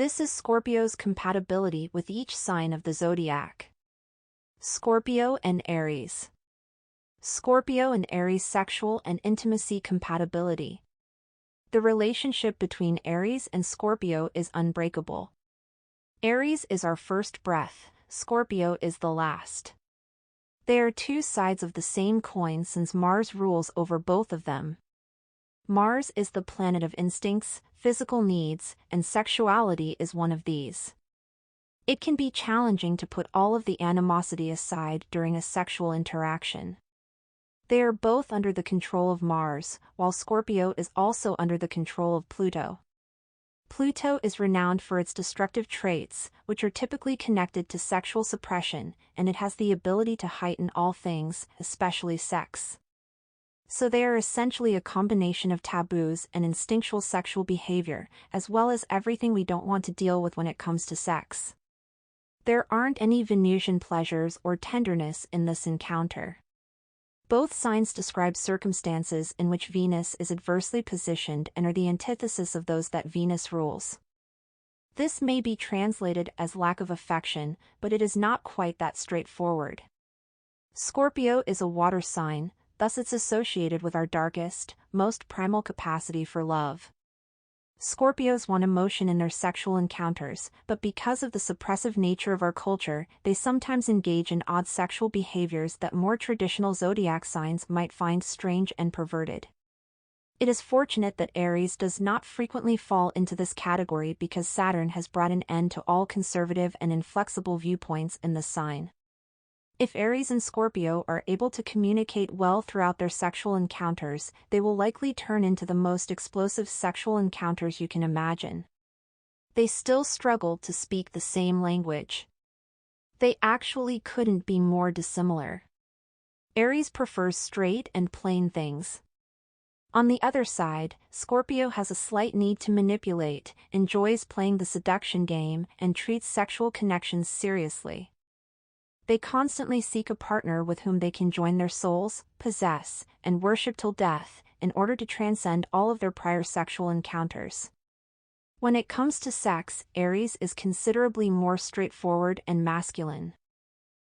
This is Scorpio's compatibility with each sign of the zodiac. Scorpio and Aries. Scorpio and Aries sexual and intimacy compatibility. The relationship between Aries and Scorpio is unbreakable. Aries is our first breath, Scorpio is the last. They are two sides of the same coin since Mars rules over both of them. Mars is the planet of instincts, physical needs, and sexuality is one of these. It can be challenging to put all of the animosity aside during a sexual interaction. They are both under the control of Mars, while Scorpio is also under the control of Pluto. Pluto is renowned for its destructive traits, which are typically connected to sexual suppression, and it has the ability to heighten all things, especially sex. So they are essentially a combination of taboos and instinctual sexual behavior, as well as everything we don't want to deal with when it comes to sex. There aren't any Venusian pleasures or tenderness in this encounter. Both signs describe circumstances in which Venus is adversely positioned and are the antithesis of those that Venus rules. This may be translated as lack of affection, but it is not quite that straightforward. Scorpio is a water sign, thus it's associated with our darkest, most primal capacity for love. Scorpios want emotion in their sexual encounters, but because of the suppressive nature of our culture, they sometimes engage in odd sexual behaviors that more traditional zodiac signs might find strange and perverted. It is fortunate that Aries does not frequently fall into this category because Saturn has brought an end to all conservative and inflexible viewpoints in the sign. If Aries and Scorpio are able to communicate well throughout their sexual encounters, they will likely turn into the most explosive sexual encounters you can imagine. They still struggle to speak the same language. They actually couldn't be more dissimilar. Aries prefers straight and plain things. On the other side, Scorpio has a slight need to manipulate, enjoys playing the seduction game, and treats sexual connections seriously. They constantly seek a partner with whom they can join their souls, possess, and worship till death, in order to transcend all of their prior sexual encounters. When it comes to sex, Aries is considerably more straightforward and masculine.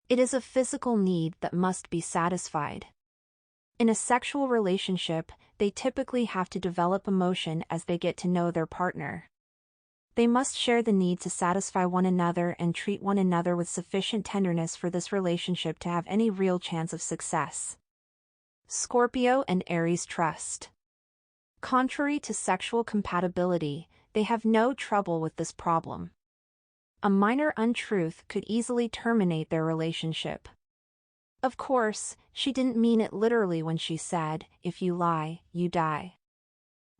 It is a physical need that must be satisfied. In a sexual relationship, they typically have to develop emotion as they get to know their partner. They must share the need to satisfy one another and treat one another with sufficient tenderness for this relationship to have any real chance of success. Scorpio and Aries trust. Contrary to sexual compatibility, they have no trouble with this problem. A minor untruth could easily terminate their relationship. Of course, she didn't mean it literally when she said, "If you lie, you die."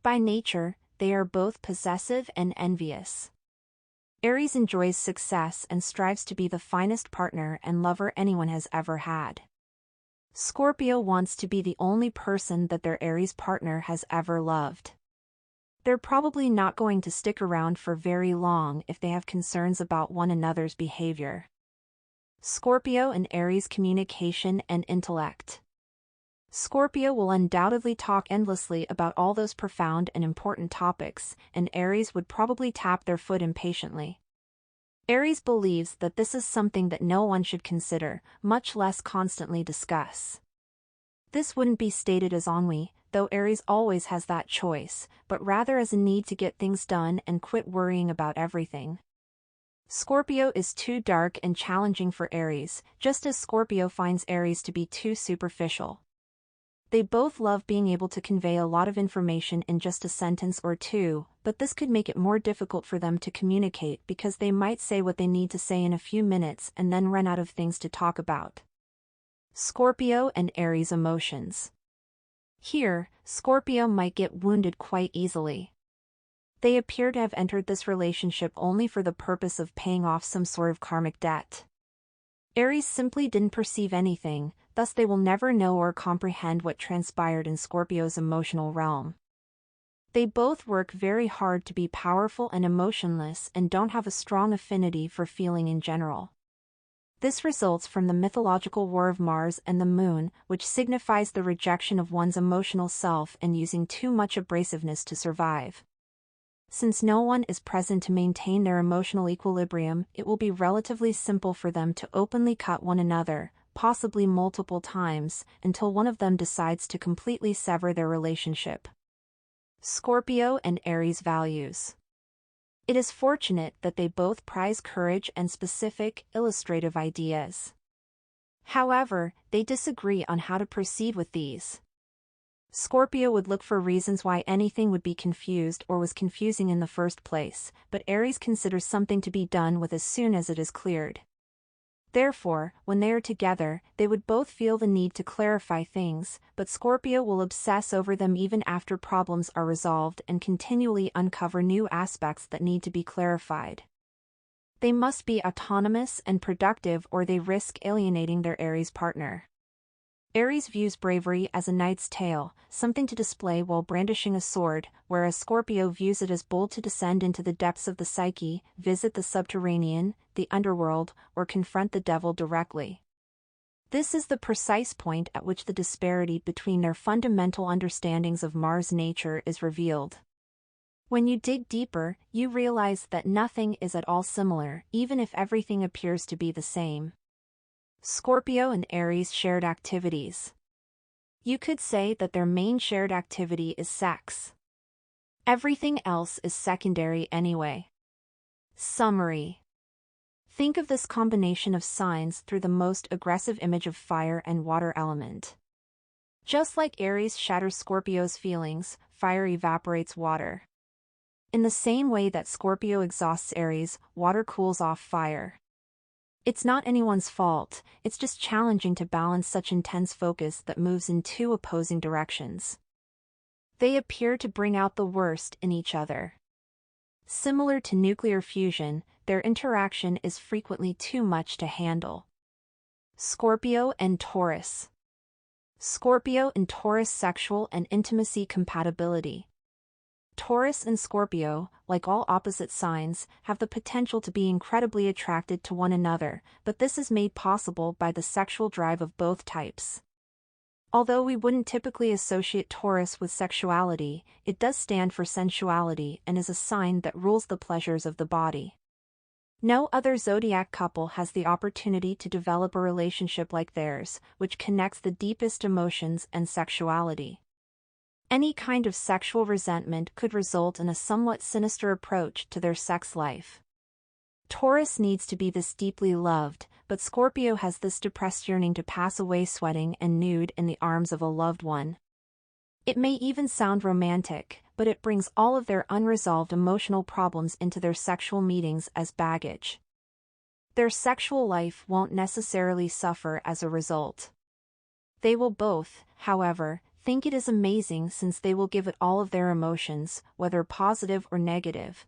By nature, they are both possessive and envious. Aries enjoys success and strives to be the finest partner and lover anyone has ever had. Scorpio wants to be the only person that their Aries partner has ever loved. They're probably not going to stick around for very long if they have concerns about one another's behavior. Scorpio and Aries communication and intellect. Scorpio will undoubtedly talk endlessly about all those profound and important topics, and Aries would probably tap their foot impatiently. Aries believes that this is something that no one should consider, much less constantly discuss. This wouldn't be stated as ennui, though Aries always has that choice, but rather as a need to get things done and quit worrying about everything. Scorpio is too dark and challenging for Aries, just as Scorpio finds Aries to be too superficial. They both love being able to convey a lot of information in just a sentence or two, but this could make it more difficult for them to communicate because they might say what they need to say in a few minutes and then run out of things to talk about. Scorpio and Aries emotions. Here, Scorpio might get wounded quite easily. They appear to have entered this relationship only for the purpose of paying off some sort of karmic debt. Aries simply didn't perceive anything, thus they will never know or comprehend what transpired in Scorpio's emotional realm. They both work very hard to be powerful and emotionless and don't have a strong affinity for feeling in general. This results from the mythological war of Mars and the Moon, which signifies the rejection of one's emotional self and using too much abrasiveness to survive. Since no one is present to maintain their emotional equilibrium, it will be relatively simple for them to openly cut one another, possibly multiple times, until one of them decides to completely sever their relationship. Scorpio and Aries values. It is fortunate that they both prize courage and specific, illustrative ideas. However, they disagree on how to proceed with these. Scorpio would look for reasons why anything would be confused or was confusing in the first place, but Aries considers something to be done with as soon as it is cleared. Therefore, when they are together, they would both feel the need to clarify things, but Scorpio will obsess over them even after problems are resolved and continually uncover new aspects that need to be clarified. They must be autonomous and productive or they risk alienating their Aries partner. Aries views bravery as a knight's tale, something to display while brandishing a sword, whereas Scorpio views it as bold to descend into the depths of the psyche, visit the subterranean, the underworld, or confront the devil directly. This is the precise point at which the disparity between their fundamental understandings of Mars' nature is revealed. When you dig deeper, you realize that nothing is at all similar, even if everything appears to be the same. Scorpio and Aries shared activities. You could say that their main shared activity is sex. Everything else is secondary anyway. Summary. Think of this combination of signs through the most aggressive image of fire and water element. Just like Aries shatters Scorpio's feelings, fire evaporates water. In the same way that Scorpio exhausts Aries, water cools off fire. It's not anyone's fault, it's just challenging to balance such intense focus that moves in two opposing directions. They appear to bring out the worst in each other. Similar to nuclear fusion, their interaction is frequently too much to handle. Scorpio and Taurus. Scorpio and Taurus sexual and intimacy compatibility. Taurus and Scorpio, like all opposite signs, have the potential to be incredibly attracted to one another, but this is made possible by the sexual drive of both types. Although we wouldn't typically associate Taurus with sexuality, it does stand for sensuality and is a sign that rules the pleasures of the body. No other zodiac couple has the opportunity to develop a relationship like theirs, which connects the deepest emotions and sexuality. Any kind of sexual resentment could result in a somewhat sinister approach to their sex life. Taurus needs to be this deeply loved, but Scorpio has this depressed yearning to pass away sweating and nude in the arms of a loved one. It may even sound romantic, but it brings all of their unresolved emotional problems into their sexual meetings as baggage. Their sexual life won't necessarily suffer as a result. They will both, however, think it is amazing since they will give it all of their emotions, whether positive or negative.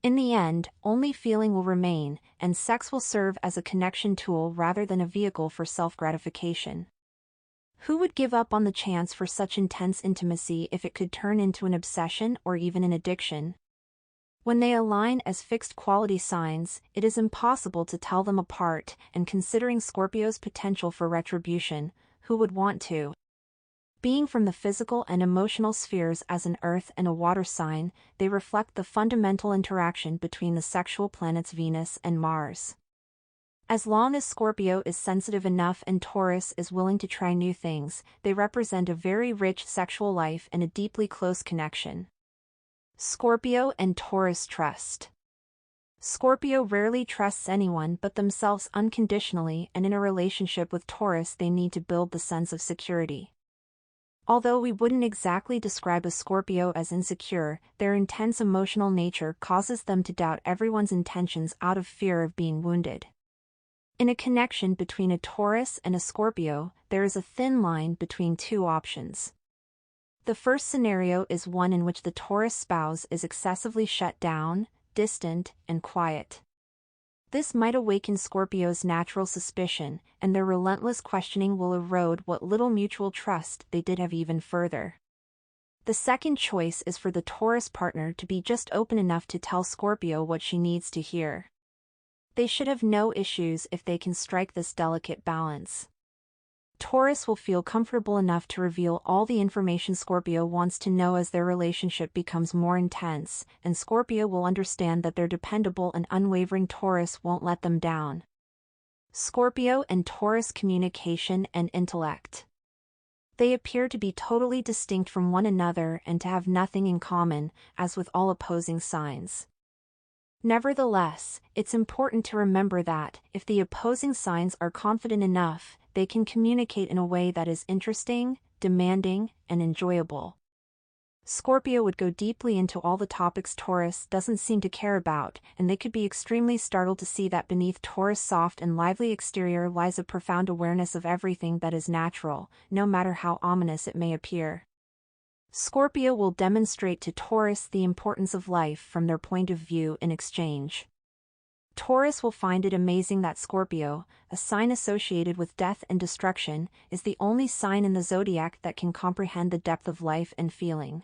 In the end, only feeling will remain, and sex will serve as a connection tool rather than a vehicle for self-gratification. Who would give up on the chance for such intense intimacy if it could turn into an obsession or even an addiction? When they align as fixed quality signs, it is impossible to tell them apart, and considering Scorpio's potential for retribution, who would want to? Being from the physical and emotional spheres as an earth and a water sign, they reflect the fundamental interaction between the sexual planets Venus and Mars. As long as Scorpio is sensitive enough and Taurus is willing to try new things, they represent a very rich sexual life and a deeply close connection. Scorpio and Taurus trust. Scorpio rarely trusts anyone but themselves unconditionally, and in a relationship with Taurus they need to build the sense of security. Although we wouldn't exactly describe a Scorpio as insecure, their intense emotional nature causes them to doubt everyone's intentions out of fear of being wounded. In a connection between a Taurus and a Scorpio, there is a thin line between two options. The first scenario is one in which the Taurus spouse is excessively shut down, distant, and quiet. This might awaken Scorpio's natural suspicion, and their relentless questioning will erode what little mutual trust they did have even further. The second choice is for the Taurus partner to be just open enough to tell Scorpio what she needs to hear. They should have no issues if they can strike this delicate balance. Taurus will feel comfortable enough to reveal all the information Scorpio wants to know as their relationship becomes more intense, and Scorpio will understand that their dependable and unwavering Taurus won't let them down. Scorpio and Taurus communication and intellect. They appear to be totally distinct from one another and to have nothing in common, as with all opposing signs. Nevertheless, it's important to remember that, if the opposing signs are confident enough, they can communicate in a way that is interesting, demanding, and enjoyable. Scorpio would go deeply into all the topics Taurus doesn't seem to care about, and they could be extremely startled to see that beneath Taurus' soft and lively exterior lies a profound awareness of everything that is natural, no matter how ominous it may appear. Scorpio will demonstrate to Taurus the importance of life from their point of view in exchange. Taurus will find it amazing that Scorpio, a sign associated with death and destruction, is the only sign in the zodiac that can comprehend the depth of life and feeling.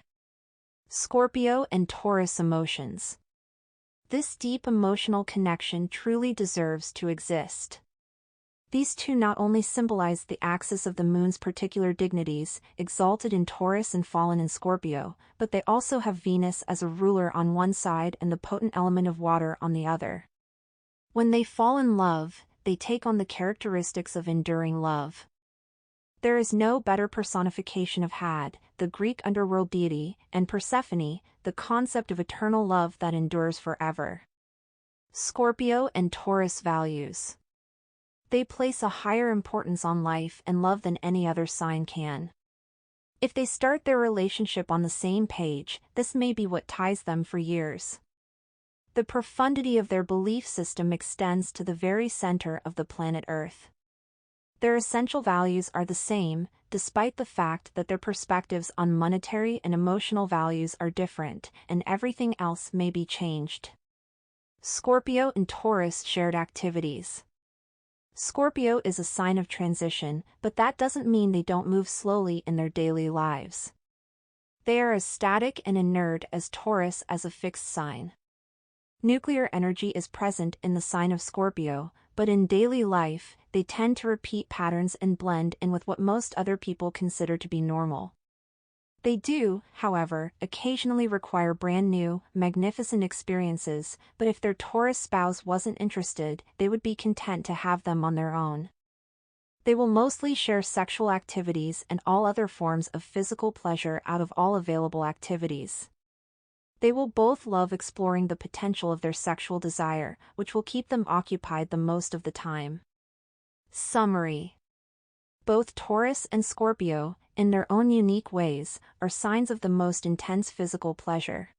Scorpio and Taurus emotions. This deep emotional connection truly deserves to exist. These two not only symbolize the axis of the moon's particular dignities, exalted in Taurus and fallen in Scorpio, but they also have Venus as a ruler on one side and the potent element of water on the other. When they fall in love, they take on the characteristics of enduring love. There is no better personification of Had, the Greek underworld deity, and Persephone, the concept of eternal love that endures forever. Scorpio and Taurus values. They place a higher importance on life and love than any other sign can. If they start their relationship on the same page, this may be what ties them for years. The profundity of their belief system extends to the very center of the planet Earth. Their essential values are the same, despite the fact that their perspectives on monetary and emotional values are different, and everything else may be changed. Scorpio and Taurus shared activities. Scorpio is a sign of transition, but that doesn't mean they don't move slowly in their daily lives. They are as static and inert as Taurus as a fixed sign. Nuclear energy is present in the sign of Scorpio, but in daily life, they tend to repeat patterns and blend in with what most other people consider to be normal. They do, however, occasionally require brand new, magnificent experiences, but if their Taurus spouse wasn't interested, they would be content to have them on their own. They will mostly share sexual activities and all other forms of physical pleasure out of all available activities. They will both love exploring the potential of their sexual desire, which will keep them occupied the most of the time. Summary. Both Taurus and Scorpio, in their own unique ways, are signs of the most intense physical pleasure.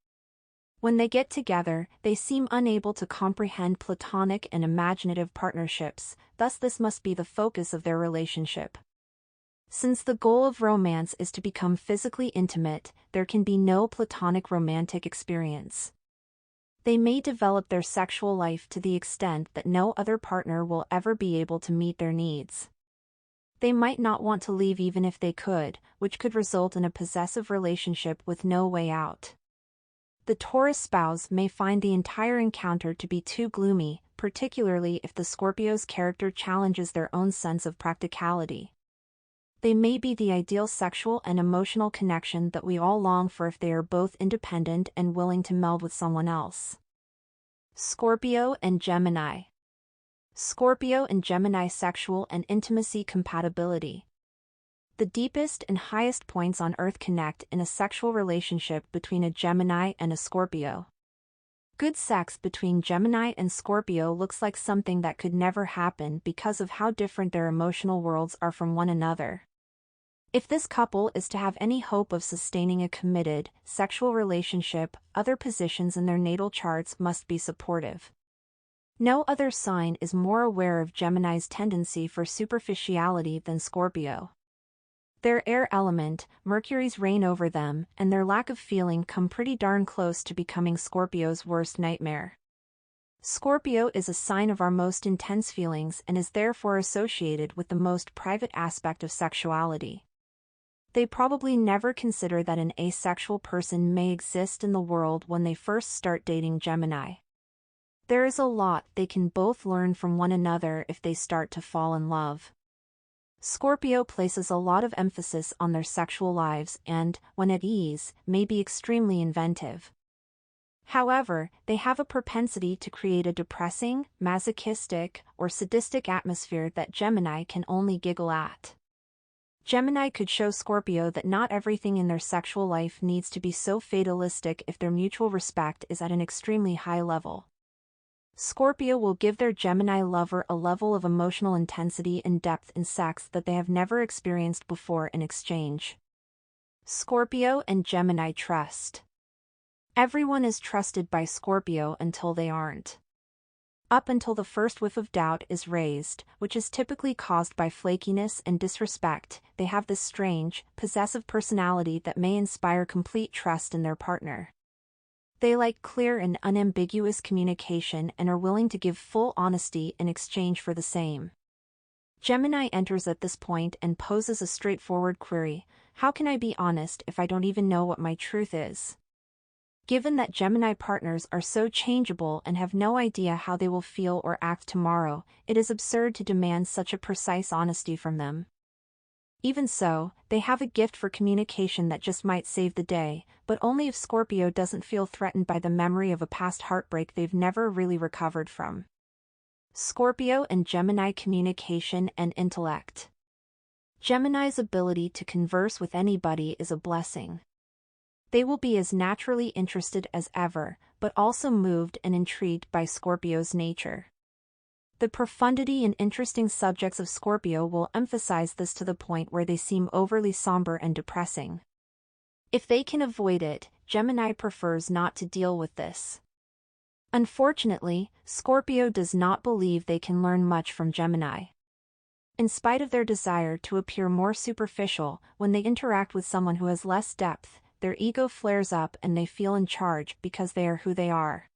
When they get together, they seem unable to comprehend platonic and imaginative partnerships, thus this must be the focus of their relationship. Since the goal of romance is to become physically intimate, there can be no platonic romantic experience. They may develop their sexual life to the extent that no other partner will ever be able to meet their needs. They might not want to leave even if they could, which could result in a possessive relationship with no way out. The Taurus spouse may find the entire encounter to be too gloomy, particularly if the Scorpio's character challenges their own sense of practicality. They may be the ideal sexual and emotional connection that we all long for if they are both independent and willing to meld with someone else. Scorpio and Gemini. Scorpio and Gemini sexual and intimacy compatibility. The deepest and highest points on Earth connect in a sexual relationship between a Gemini and a Scorpio. Good sex between Gemini and Scorpio looks like something that could never happen because of how different their emotional worlds are from one another. If this couple is to have any hope of sustaining a committed, sexual relationship, other positions in their natal charts must be supportive. No other sign is more aware of Gemini's tendency for superficiality than Scorpio. Their air element, Mercury's reign over them, and their lack of feeling come pretty darn close to becoming Scorpio's worst nightmare. Scorpio is a sign of our most intense feelings and is therefore associated with the most private aspect of sexuality. They probably never consider that an asexual person may exist in the world when they first start dating Gemini. There is a lot they can both learn from one another if they start to fall in love. Scorpio places a lot of emphasis on their sexual lives and, when at ease, may be extremely inventive. However, they have a propensity to create a depressing, masochistic, or sadistic atmosphere that Gemini can only giggle at. Gemini could show Scorpio that not everything in their sexual life needs to be so fatalistic if their mutual respect is at an extremely high level. Scorpio will give their Gemini lover a level of emotional intensity and depth in sex that they have never experienced before in exchange. Scorpio and Gemini trust. Everyone is trusted by Scorpio until they aren't. Up until the first whiff of doubt is raised, which is typically caused by flakiness and disrespect, they have this strange, possessive personality that may inspire complete trust in their partner. They like clear and unambiguous communication and are willing to give full honesty in exchange for the same. Gemini enters at this point and poses a straightforward query: how can I be honest if I don't even know what my truth is? Given that Gemini partners are so changeable and have no idea how they will feel or act tomorrow, it is absurd to demand such a precise honesty from them. Even so, they have a gift for communication that just might save the day, but only if Scorpio doesn't feel threatened by the memory of a past heartbreak they've never really recovered from. Scorpio and Gemini communication and intellect. Gemini's ability to converse with anybody is a blessing. They will be as naturally interested as ever, but also moved and intrigued by Scorpio's nature. The profundity and interesting subjects of Scorpio will emphasize this to the point where they seem overly somber and depressing. If they can avoid it, Gemini prefers not to deal with this. Unfortunately, Scorpio does not believe they can learn much from Gemini. In spite of their desire to appear more superficial, when they interact with someone who has less depth, their ego flares up and they feel in charge because they are who they are.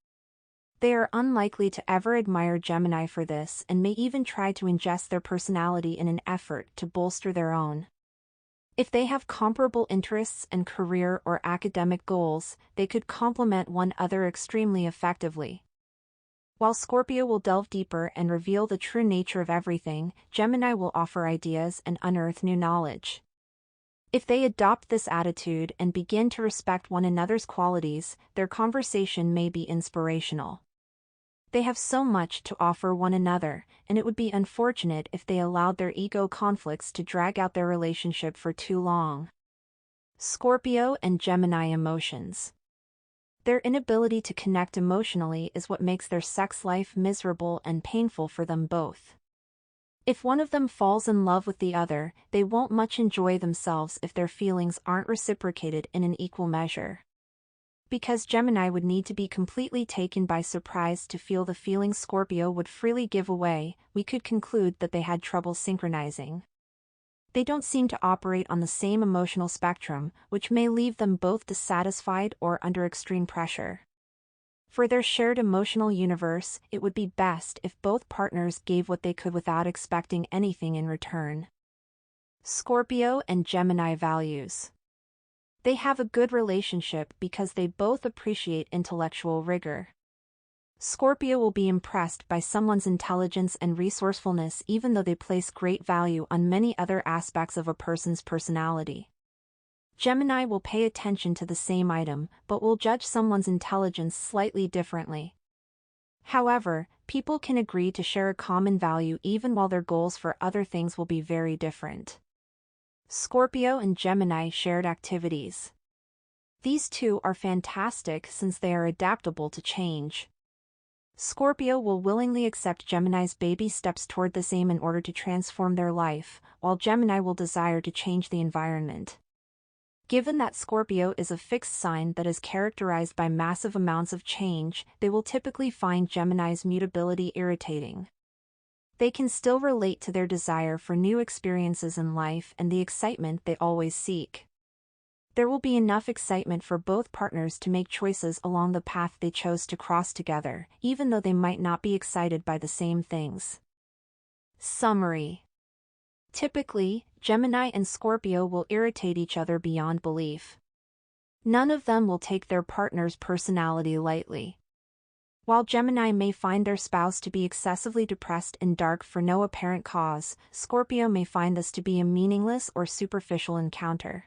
They are unlikely to ever admire Gemini for this and may even try to ingest their personality in an effort to bolster their own. If they have comparable interests and career or academic goals, they could complement one another extremely effectively. While Scorpio will delve deeper and reveal the true nature of everything, Gemini will offer ideas and unearth new knowledge. If they adopt this attitude and begin to respect one another's qualities, their conversation may be inspirational. They have so much to offer one another, and it would be unfortunate if they allowed their ego conflicts to drag out their relationship for too long. Scorpio and Gemini emotions. Their inability to connect emotionally is what makes their sex life miserable and painful for them both. If one of them falls in love with the other, they won't much enjoy themselves if their feelings aren't reciprocated in an equal measure. Because Gemini would need to be completely taken by surprise to feel the feelings Scorpio would freely give away, we could conclude that they had trouble synchronizing. They don't seem to operate on the same emotional spectrum, which may leave them both dissatisfied or under extreme pressure. For their shared emotional universe, it would be best if both partners gave what they could without expecting anything in return. Scorpio and Gemini values. They have a good relationship because they both appreciate intellectual rigor. Scorpio will be impressed by someone's intelligence and resourcefulness even though they place great value on many other aspects of a person's personality. Gemini will pay attention to the same item, but will judge someone's intelligence slightly differently. However, people can agree to share a common value even while their goals for other things will be very different. Scorpio and Gemini shared activities. These two are fantastic since they are adaptable to change. Scorpio will willingly accept Gemini's baby steps toward this aim in order to transform their life, while Gemini will desire to change the environment. Given that Scorpio is a fixed sign that is characterized by massive amounts of change, they will typically find Gemini's mutability irritating. They can still relate to their desire for new experiences in life and the excitement they always seek. There will be enough excitement for both partners to make choices along the path they chose to cross together, even though they might not be excited by the same things. Summary. Typically, Gemini and Scorpio will irritate each other beyond belief. None of them will take their partner's personality lightly. While Gemini may find their spouse to be excessively depressed and dark for no apparent cause, Scorpio may find this to be a meaningless or superficial encounter.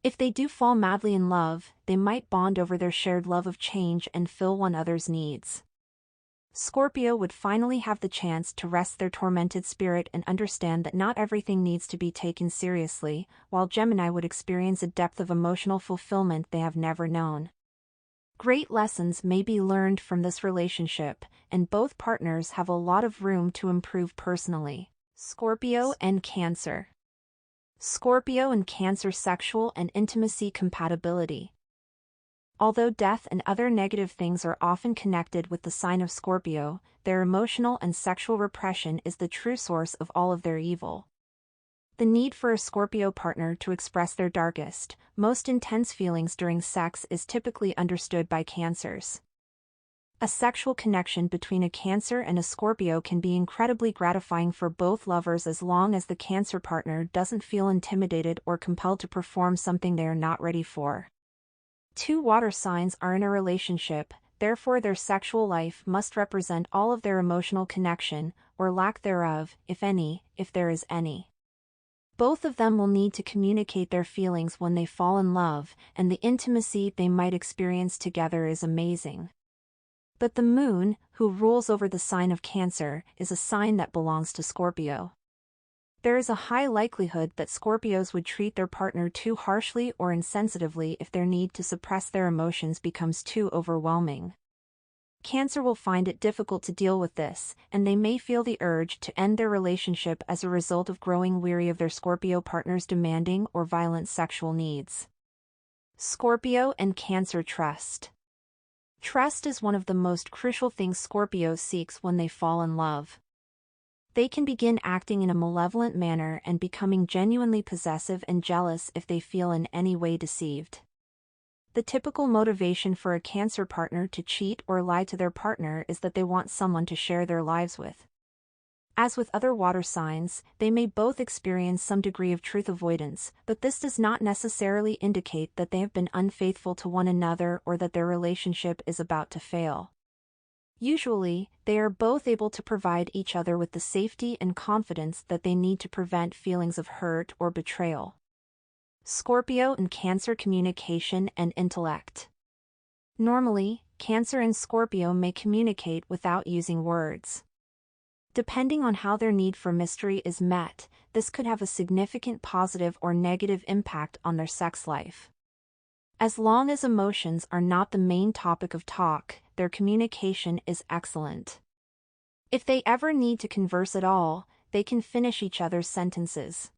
If they do fall madly in love, they might bond over their shared love of change and fill one another's needs. Scorpio would finally have the chance to rest their tormented spirit and understand that not everything needs to be taken seriously, while Gemini would experience a depth of emotional fulfillment they have never known. Great lessons may be learned from this relationship, and both partners have a lot of room to improve personally. Scorpio and Cancer. Scorpio and Cancer sexual and intimacy compatibility. Although death and other negative things are often connected with the sign of Scorpio, their emotional and sexual repression is the true source of all of their evil. The need for a Scorpio partner to express their darkest, most intense feelings during sex is typically understood by Cancers. A sexual connection between a Cancer and a Scorpio can be incredibly gratifying for both lovers as long as the Cancer partner doesn't feel intimidated or compelled to perform something they are not ready for. Two water signs are in a relationship, therefore their sexual life must represent all of their emotional connection, or lack thereof, if any, if there is any. Both of them will need to communicate their feelings when they fall in love, and the intimacy they might experience together is amazing. But the moon, who rules over the sign of Cancer, is a sign that belongs to Scorpio. There is a high likelihood that Scorpios would treat their partner too harshly or insensitively if their need to suppress their emotions becomes too overwhelming. Cancer will find it difficult to deal with this, and they may feel the urge to end their relationship as a result of growing weary of their Scorpio partner's demanding or violent sexual needs. Scorpio and Cancer trust. Trust is one of the most crucial things Scorpio seeks when they fall in love. They can begin acting in a malevolent manner and becoming genuinely possessive and jealous if they feel in any way deceived. The typical motivation for a Cancer partner to cheat or lie to their partner is that they want someone to share their lives with. As with other water signs, they may both experience some degree of truth avoidance, but this does not necessarily indicate that they have been unfaithful to one another or that their relationship is about to fail. Usually, they are both able to provide each other with the safety and confidence that they need to prevent feelings of hurt or betrayal. Scorpio and Cancer communication and intellect. Normally, Cancer and Scorpio may communicate without using words. Depending on how their need for mystery is met, this could have a significant positive or negative impact on their sex life. As long as emotions are not the main topic of talk, their communication is excellent. If they ever need to converse at all, they can finish each other's sentences.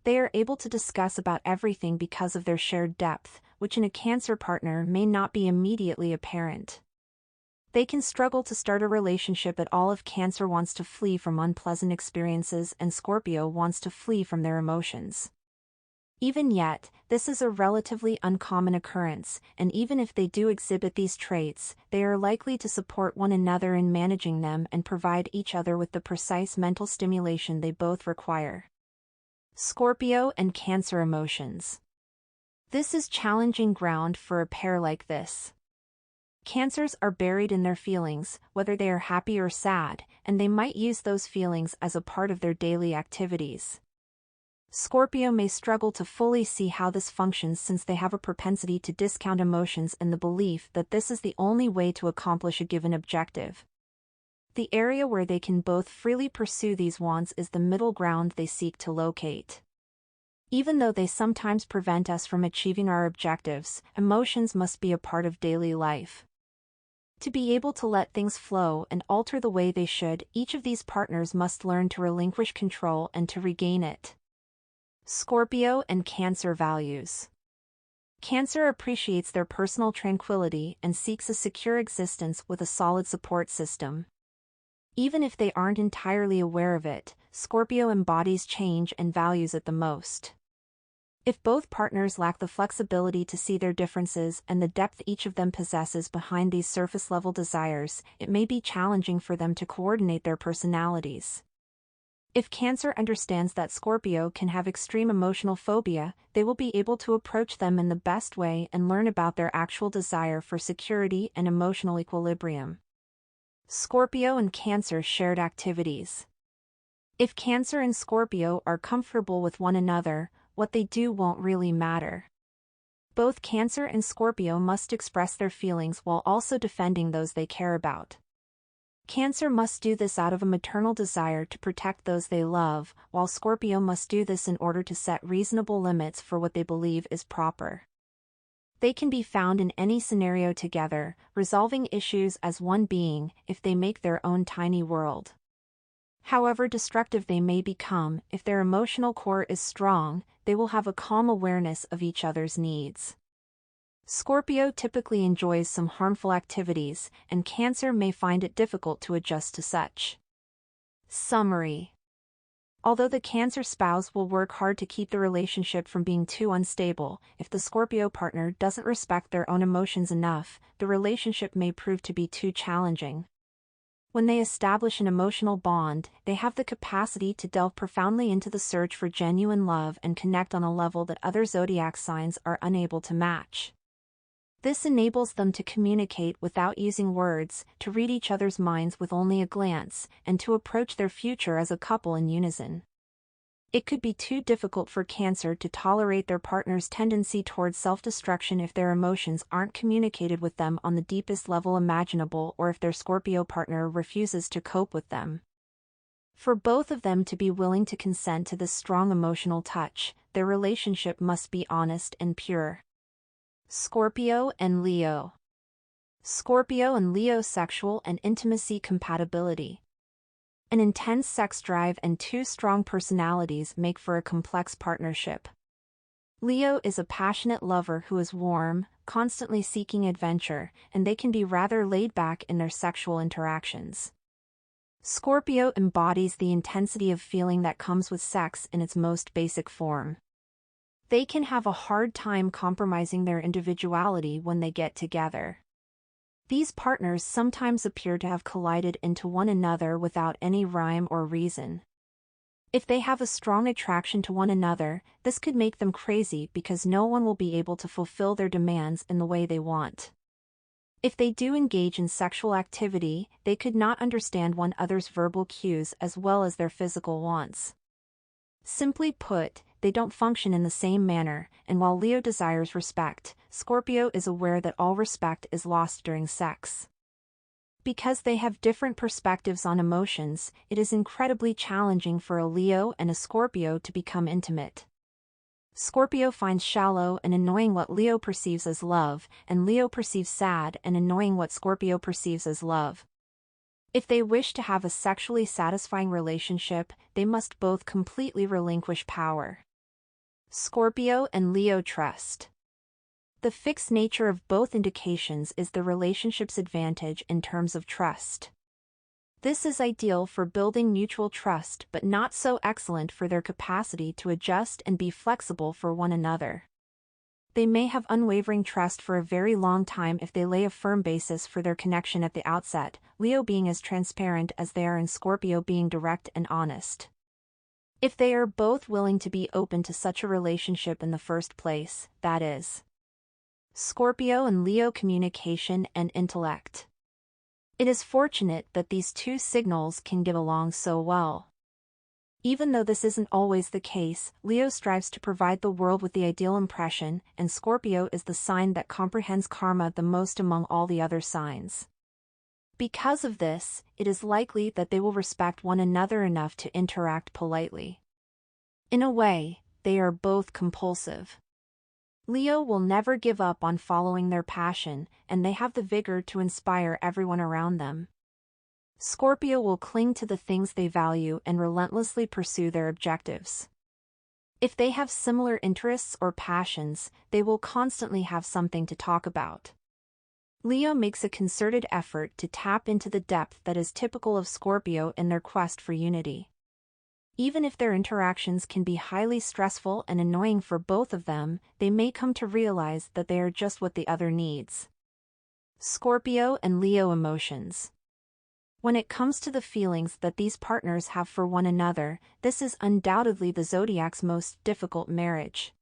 They are able to discuss about everything because of their shared depth, which in a Cancer partner may not be immediately apparent. They can struggle to start a relationship at all if Cancer wants to flee from unpleasant experiences and Scorpio wants to flee from their emotions. Even yet, this is a relatively uncommon occurrence, and even if they do exhibit these traits, they are likely to support one another in managing them and provide each other with the precise mental stimulation they both require. Scorpio and Cancer emotions. This is challenging ground for a pair like this. Cancers are buried in their feelings, whether they are happy or sad, and they might use those feelings as a part of their daily activities. Scorpio may struggle to fully see how this functions since they have a propensity to discount emotions in the belief that this is the only way to accomplish a given objective. The area where they can both freely pursue these wants is the middle ground they seek to locate. Even though they sometimes prevent us from achieving our objectives, emotions must be a part of daily life. To be able to let things flow and alter the way they should, each of these partners must learn to relinquish control and to regain it. Scorpio and Cancer values. Cancer appreciates their personal tranquility and seeks a secure existence with a solid support system. Even if they aren't entirely aware of it, Scorpio embodies change and values it the most. If both partners lack the flexibility to see their differences and the depth each of them possesses behind these surface-level desires, it may be challenging for them to coordinate their personalities. If Cancer understands that Scorpio can have extreme emotional phobia, they will be able to approach them in the best way and learn about their actual desire for security and emotional equilibrium. Scorpio and Cancer shared activities. If Cancer and Scorpio are comfortable with one another, what they do won't really matter. Both Cancer and Scorpio must express their feelings while also defending those they care about. Cancer must do this out of a maternal desire to protect those they love, while Scorpio must do this in order to set reasonable limits for what they believe is proper. They can be found in any scenario together, resolving issues as one being, if they make their own tiny world. However destructive they may become, if their emotional core is strong, they will have a calm awareness of each other's needs. Scorpio typically enjoys some harmful activities, and Cancer may find it difficult to adjust to such. Summary. Although the Cancer spouse will work hard to keep the relationship from being too unstable, if the Scorpio partner doesn't respect their own emotions enough, the relationship may prove to be too challenging. When they establish an emotional bond, they have the capacity to delve profoundly into the search for genuine love and connect on a level that other zodiac signs are unable to match. This enables them to communicate without using words, to read each other's minds with only a glance, and to approach their future as a couple in unison. It could be too difficult for Cancer to tolerate their partner's tendency towards self-destruction if their emotions aren't communicated with them on the deepest level imaginable, or if their Scorpio partner refuses to cope with them. For both of them to be willing to consent to this strong emotional touch, their relationship must be honest and pure. Scorpio and Leo. Scorpio and Leo sexual and intimacy compatibility. An intense sex drive and two strong personalities make for a complex partnership. Leo is a passionate lover who is warm, constantly seeking adventure, and they can be rather laid back in their sexual interactions. Scorpio embodies the intensity of feeling that comes with sex in its most basic form. They can have a hard time compromising their individuality when they get together. These partners sometimes appear to have collided into one another without any rhyme or reason. If they have a strong attraction to one another, this could make them crazy because no one will be able to fulfill their demands in the way they want. If they do engage in sexual activity, they could not understand one another's verbal cues as well as their physical wants. Simply put, they don't function in the same manner, and while Leo desires respect, Scorpio is aware that all respect is lost during sex. Because they have different perspectives on emotions, it is incredibly challenging for a Leo and a Scorpio to become intimate. Scorpio finds shallow and annoying what Leo perceives as love, and Leo perceives sad and annoying what Scorpio perceives as love. If they wish to have a sexually satisfying relationship, they must both completely relinquish power. Scorpio and Leo trust. The fixed nature of both indications is the relationship's advantage in terms of trust. This is ideal for building mutual trust but not so excellent for their capacity to adjust and be flexible for one another. They may have unwavering trust for a very long time if they lay a firm basis for their connection at the outset, Leo being as transparent as they are and Scorpio being direct and honest. If they are both willing to be open to such a relationship in the first place, that is. Scorpio and Leo communication and intellect. It is fortunate that these two signals can get along so well. Even though this isn't always the case, Leo strives to provide the world with the ideal impression, and Scorpio is the sign that comprehends karma the most among all the other signs. Because of this, it is likely that they will respect one another enough to interact politely. In a way, they are both compulsive. Leo will never give up on following their passion, and they have the vigor to inspire everyone around them. Scorpio will cling to the things they value and relentlessly pursue their objectives. If they have similar interests or passions, they will constantly have something to talk about. Leo makes a concerted effort to tap into the depth that is typical of Scorpio in their quest for unity. Even if their interactions can be highly stressful and annoying for both of them, they may come to realize that they are just what the other needs. Scorpio and Leo emotions. When it comes to the feelings that these partners have for one another, this is undoubtedly the zodiac's most difficult marriage.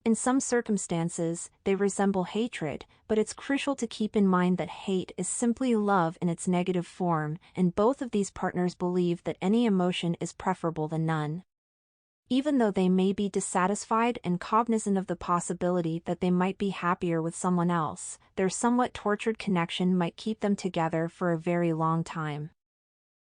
In some circumstances, they resemble hatred, but it's crucial to keep in mind that hate is simply love in its negative form, and both of these partners believe that any emotion is preferable than none. Even though they may be dissatisfied and cognizant of the possibility that they might be happier with someone else, their somewhat tortured connection might keep them together for a very long time.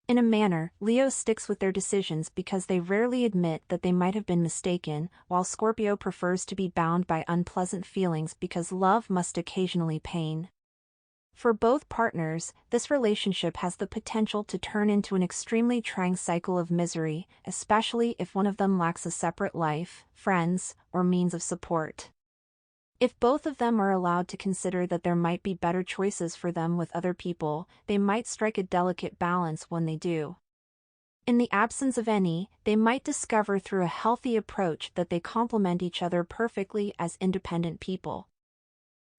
In a manner, Leo sticks with their decisions because they rarely admit that they might have been mistaken, while Scorpio prefers to be bound by unpleasant feelings because love must occasionally pain. For both partners, this relationship has the potential to turn into an extremely trying cycle of misery, especially if one of them lacks a separate life, friends, or means of support. If both of them are allowed to consider that there might be better choices for them with other people, they might strike a delicate balance when they do. In the absence of any, they might discover through a healthy approach that they complement each other perfectly as independent people.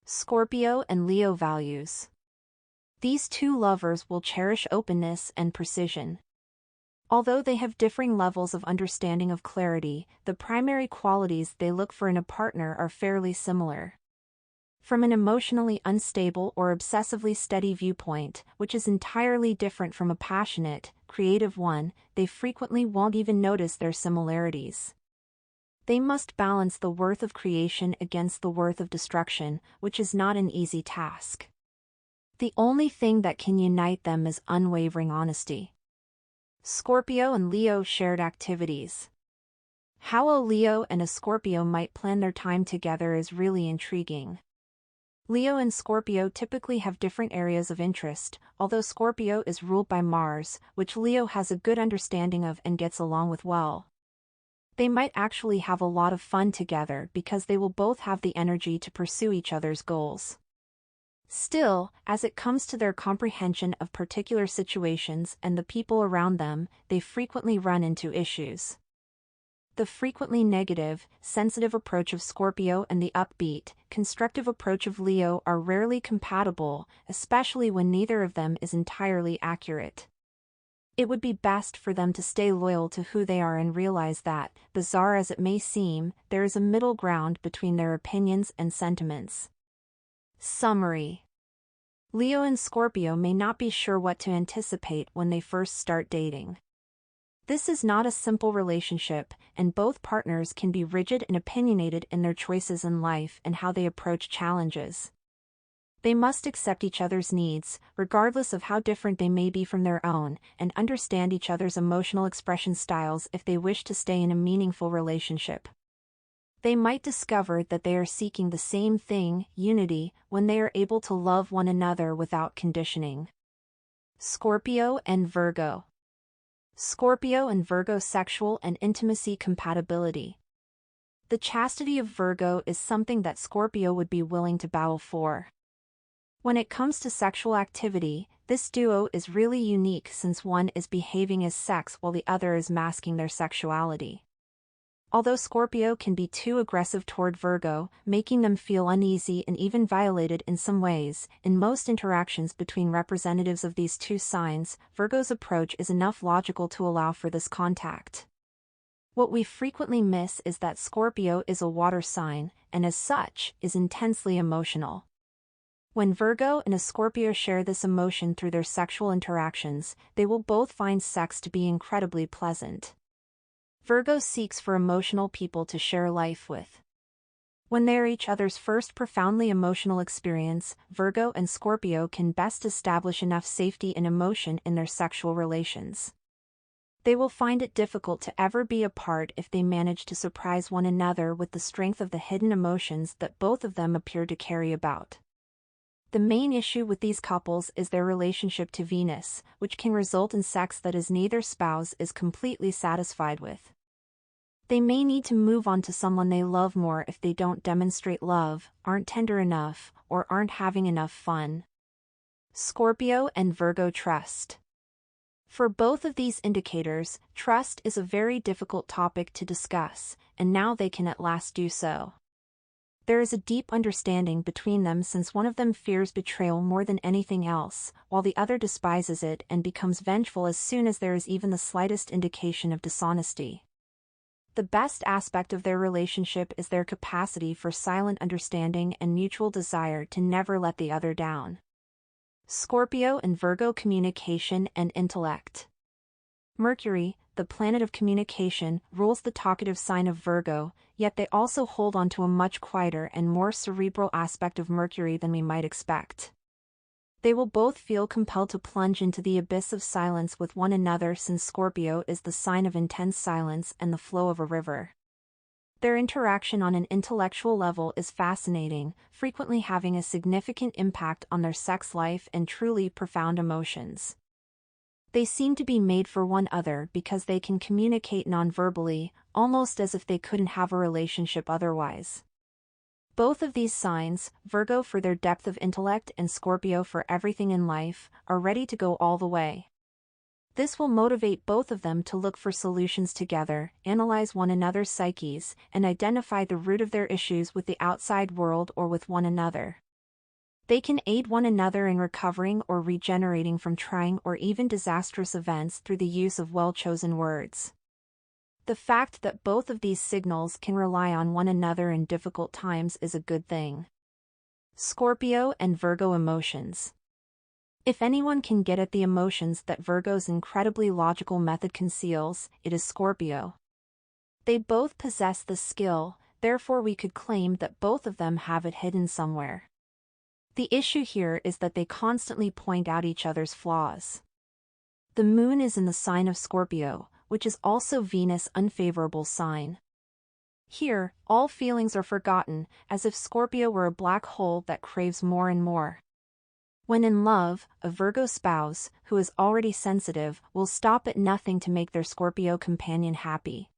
Scorpio and Leo values. These two lovers will cherish openness and precision. Although they have differing levels of understanding of clarity, the primary qualities they look for in a partner are fairly similar. From an emotionally unstable or obsessively steady viewpoint, which is entirely different from a passionate, creative one, they frequently won't even notice their similarities. They must balance the worth of creation against the worth of destruction, which is not an easy task. The only thing that can unite them is unwavering honesty. Scorpio and Leo shared activities. How a Leo and a Scorpio might plan their time together is really intriguing. Leo and Scorpio typically have different areas of interest, although Scorpio is ruled by Mars, which Leo has a good understanding of and gets along with well. They might actually have a lot of fun together because they will both have the energy to pursue each other's goals. Still, as it comes to their comprehension of particular situations and the people around them, they frequently run into issues. The frequently negative, sensitive approach of Scorpio and the upbeat, constructive approach of Leo are rarely compatible, especially when neither of them is entirely accurate. It would be best for them to stay loyal to who they are and realize that, bizarre as it may seem, there is a middle ground between their opinions and sentiments. Summary. Leo and Scorpio may not be sure what to anticipate when they first start dating. This is not a simple relationship, and both partners can be rigid and opinionated in their choices in life and how they approach challenges. They must accept each other's needs, regardless of how different they may be from their own, and understand each other's emotional expression styles if they wish to stay in a meaningful relationship. They might discover that they are seeking the same thing, unity, when they are able to love one another without conditioning. Scorpio and Virgo. Scorpio and Virgo sexual and intimacy compatibility. The chastity of Virgo is something that Scorpio would be willing to battle for. When it comes to sexual activity, this duo is really unique since one is behaving as sex while the other is masking their sexuality. Although Scorpio can be too aggressive toward Virgo, making them feel uneasy and even violated in some ways, in most interactions between representatives of these two signs, Virgo's approach is enough logical to allow for this contact. What we frequently miss is that Scorpio is a water sign, and as such, is intensely emotional. When Virgo and a Scorpio share this emotion through their sexual interactions, they will both find sex to be incredibly pleasant. Virgo seeks for emotional people to share life with. When they are each other's first profoundly emotional experience, Virgo and Scorpio can best establish enough safety and emotion in their sexual relations. They will find it difficult to ever be apart if they manage to surprise one another with the strength of the hidden emotions that both of them appear to carry about. The main issue with these couples is their relationship to Venus, which can result in sex that neither spouse is completely satisfied with. They may need to move on to someone they love more if they don't demonstrate love, aren't tender enough, or aren't having enough fun. Scorpio and Virgo trust. For both of these indicators, trust is a very difficult topic to discuss, and now they can at last do so. There is a deep understanding between them since one of them fears betrayal more than anything else, while the other despises it and becomes vengeful as soon as there is even the slightest indication of dishonesty. The best aspect of their relationship is their capacity for silent understanding and mutual desire to never let the other down. Scorpio and Virgo communication and intellect. Mercury, the planet of communication, rules the talkative sign of Virgo, yet they also hold on to a much quieter and more cerebral aspect of Mercury than we might expect. They will both feel compelled to plunge into the abyss of silence with one another since Scorpio is the sign of intense silence and the flow of a river. Their interaction on an intellectual level is fascinating, frequently having a significant impact on their sex life and truly profound emotions. They seem to be made for one another because they can communicate non-verbally, almost as if they couldn't have a relationship otherwise. Both of these signs, Virgo for their depth of intellect and Scorpio for everything in life, are ready to go all the way. This will motivate both of them to look for solutions together, analyze one another's psyches, and identify the root of their issues with the outside world or with one another. They can aid one another in recovering or regenerating from trying or even disastrous events through the use of well-chosen words. The fact that both of these signals can rely on one another in difficult times is a good thing. Scorpio and Virgo emotions. If anyone can get at the emotions that Virgo's incredibly logical method conceals, it is Scorpio. They both possess the skill, therefore we could claim that both of them have it hidden somewhere. The issue here is that they constantly point out each other's flaws. The moon is in the sign of Scorpio, which is also Venus' unfavorable sign. Here, all feelings are forgotten, as if Scorpio were a black hole that craves more and more. When in love, a Virgo spouse, who is already sensitive, will stop at nothing to make their Scorpio companion happy.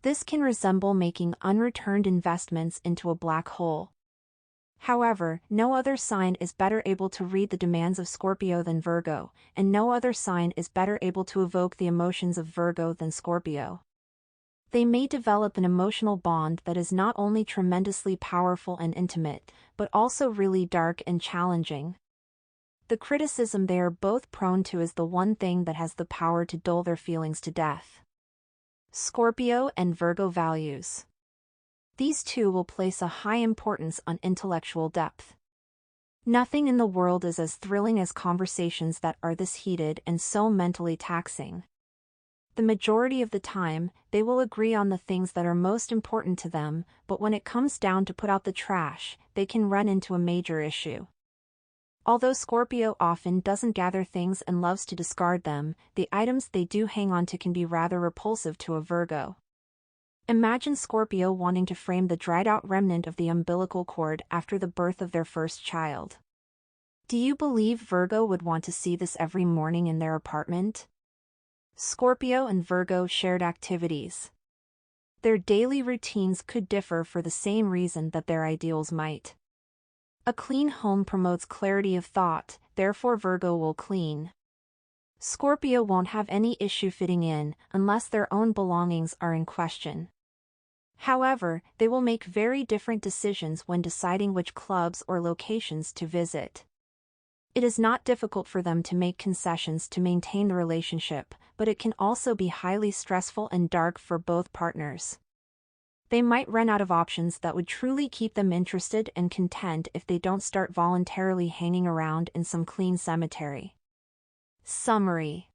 This can resemble making unreturned investments into a black hole. However, no other sign is better able to read the demands of Scorpio than Virgo, and no other sign is better able to evoke the emotions of Virgo than Scorpio. They may develop an emotional bond that is not only tremendously powerful and intimate, but also really dark and challenging. The criticism they are both prone to is the one thing that has the power to dull their feelings to death. Scorpio and Virgo values. These two will place a high importance on intellectual depth. Nothing in the world is as thrilling as conversations that are this heated and so mentally taxing. The majority of the time, they will agree on the things that are most important to them, but when it comes down to put out the trash, they can run into a major issue. Although Scorpio often doesn't gather things and loves to discard them, the items they do hang on to can be rather repulsive to a Virgo. Imagine Scorpio wanting to frame the dried-out remnant of the umbilical cord after the birth of their first child. Do you believe Virgo would want to see this every morning in their apartment? Scorpio and Virgo shared activities. Their daily routines could differ for the same reason that their ideals might. A clean home promotes clarity of thought, therefore Virgo will clean. Scorpio won't have any issue fitting in, unless their own belongings are in question. However, they will make very different decisions when deciding which clubs or locations to visit. It is not difficult for them to make concessions to maintain the relationship, but it can also be highly stressful and dark for both partners. They might run out of options that would truly keep them interested and content if they don't start voluntarily hanging around in some clean cemetery. Summary.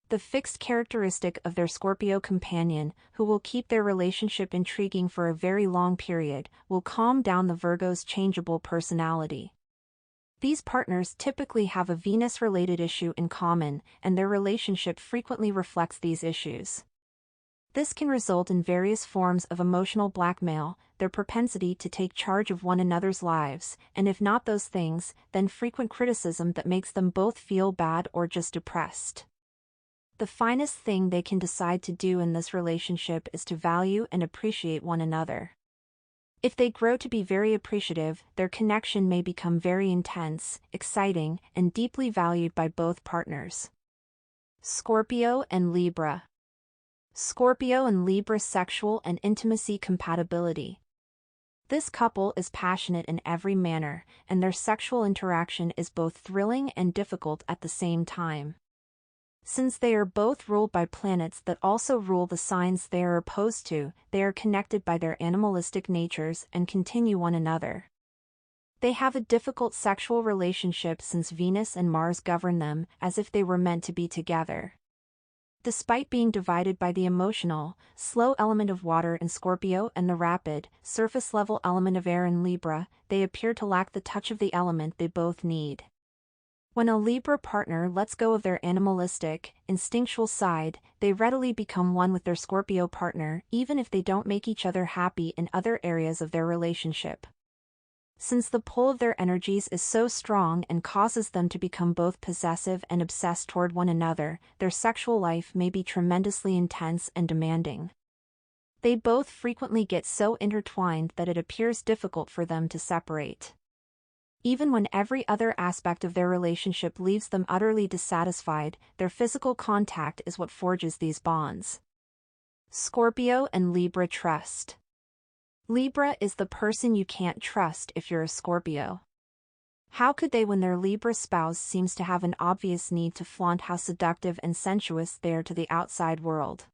The fixed characteristic of their Scorpio companion, who will keep their relationship intriguing for a very long period, will calm down the Virgo's changeable personality. These partners typically have a Venus-related issue in common, and their relationship frequently reflects these issues. This can result in various forms of emotional blackmail, their propensity to take charge of one another's lives, and if not those things, then frequent criticism that makes them both feel bad or just depressed. The finest thing they can decide to do in this relationship is to value and appreciate one another. If they grow to be very appreciative, their connection may become very intense, exciting, and deeply valued by both partners. Scorpio and Libra. Scorpio and Libra sexual and intimacy compatibility. This couple is passionate in every manner, and their sexual interaction is both thrilling and difficult at the same time. Since they are both ruled by planets that also rule the signs they are opposed to, they are connected by their animalistic natures and continue one another. They have a difficult sexual relationship since Venus and Mars govern them, as if they were meant to be together. Despite being divided by the emotional, slow element of water in Scorpio and the rapid, surface-level element of air in Libra, they appear to lack the touch of the element they both need. When a Libra partner lets go of their animalistic, instinctual side, they readily become one with their Scorpio partner, even if they don't make each other happy in other areas of their relationship. Since the pull of their energies is so strong and causes them to become both possessive and obsessed toward one another, their sexual life may be tremendously intense and demanding. They both frequently get so intertwined that it appears difficult for them to separate. Even when every other aspect of their relationship leaves them utterly dissatisfied, their physical contact is what forges these bonds. Scorpio and Libra trust. Libra is the person you can't trust if you're a Scorpio. How could they when their Libra spouse seems to have an obvious need to flaunt how seductive and sensuous they are to the outside world?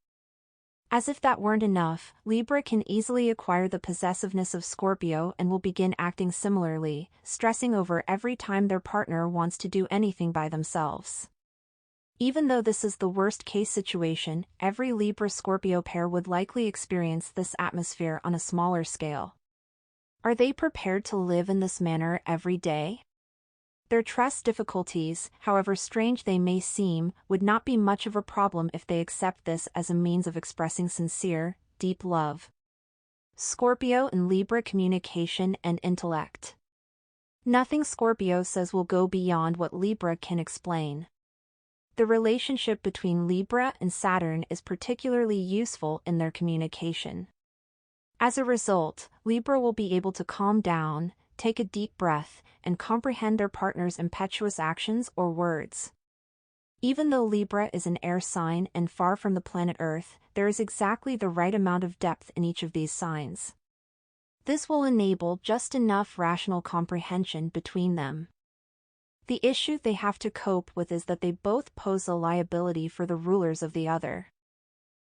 As if that weren't enough, Libra can easily acquire the possessiveness of Scorpio and will begin acting similarly, stressing over every time their partner wants to do anything by themselves. Even though this is the worst-case situation, every Libra-Scorpio pair would likely experience this atmosphere on a smaller scale. Are they prepared to live in this manner every day? Their trust difficulties, however strange they may seem, would not be much of a problem if they accept this as a means of expressing sincere, deep love. Scorpio and Libra communication and intellect. Nothing Scorpio says will go beyond what Libra can explain. The relationship between Libra and Saturn is particularly useful in their communication. As a result, Libra will be able to calm down, take a deep breath, and comprehend their partner's impetuous actions or words. Even though Libra is an air sign and far from the planet Earth, there is exactly the right amount of depth in each of these signs. This will enable just enough rational comprehension between them. The issue they have to cope with is that they both pose a liability for the rulers of the other.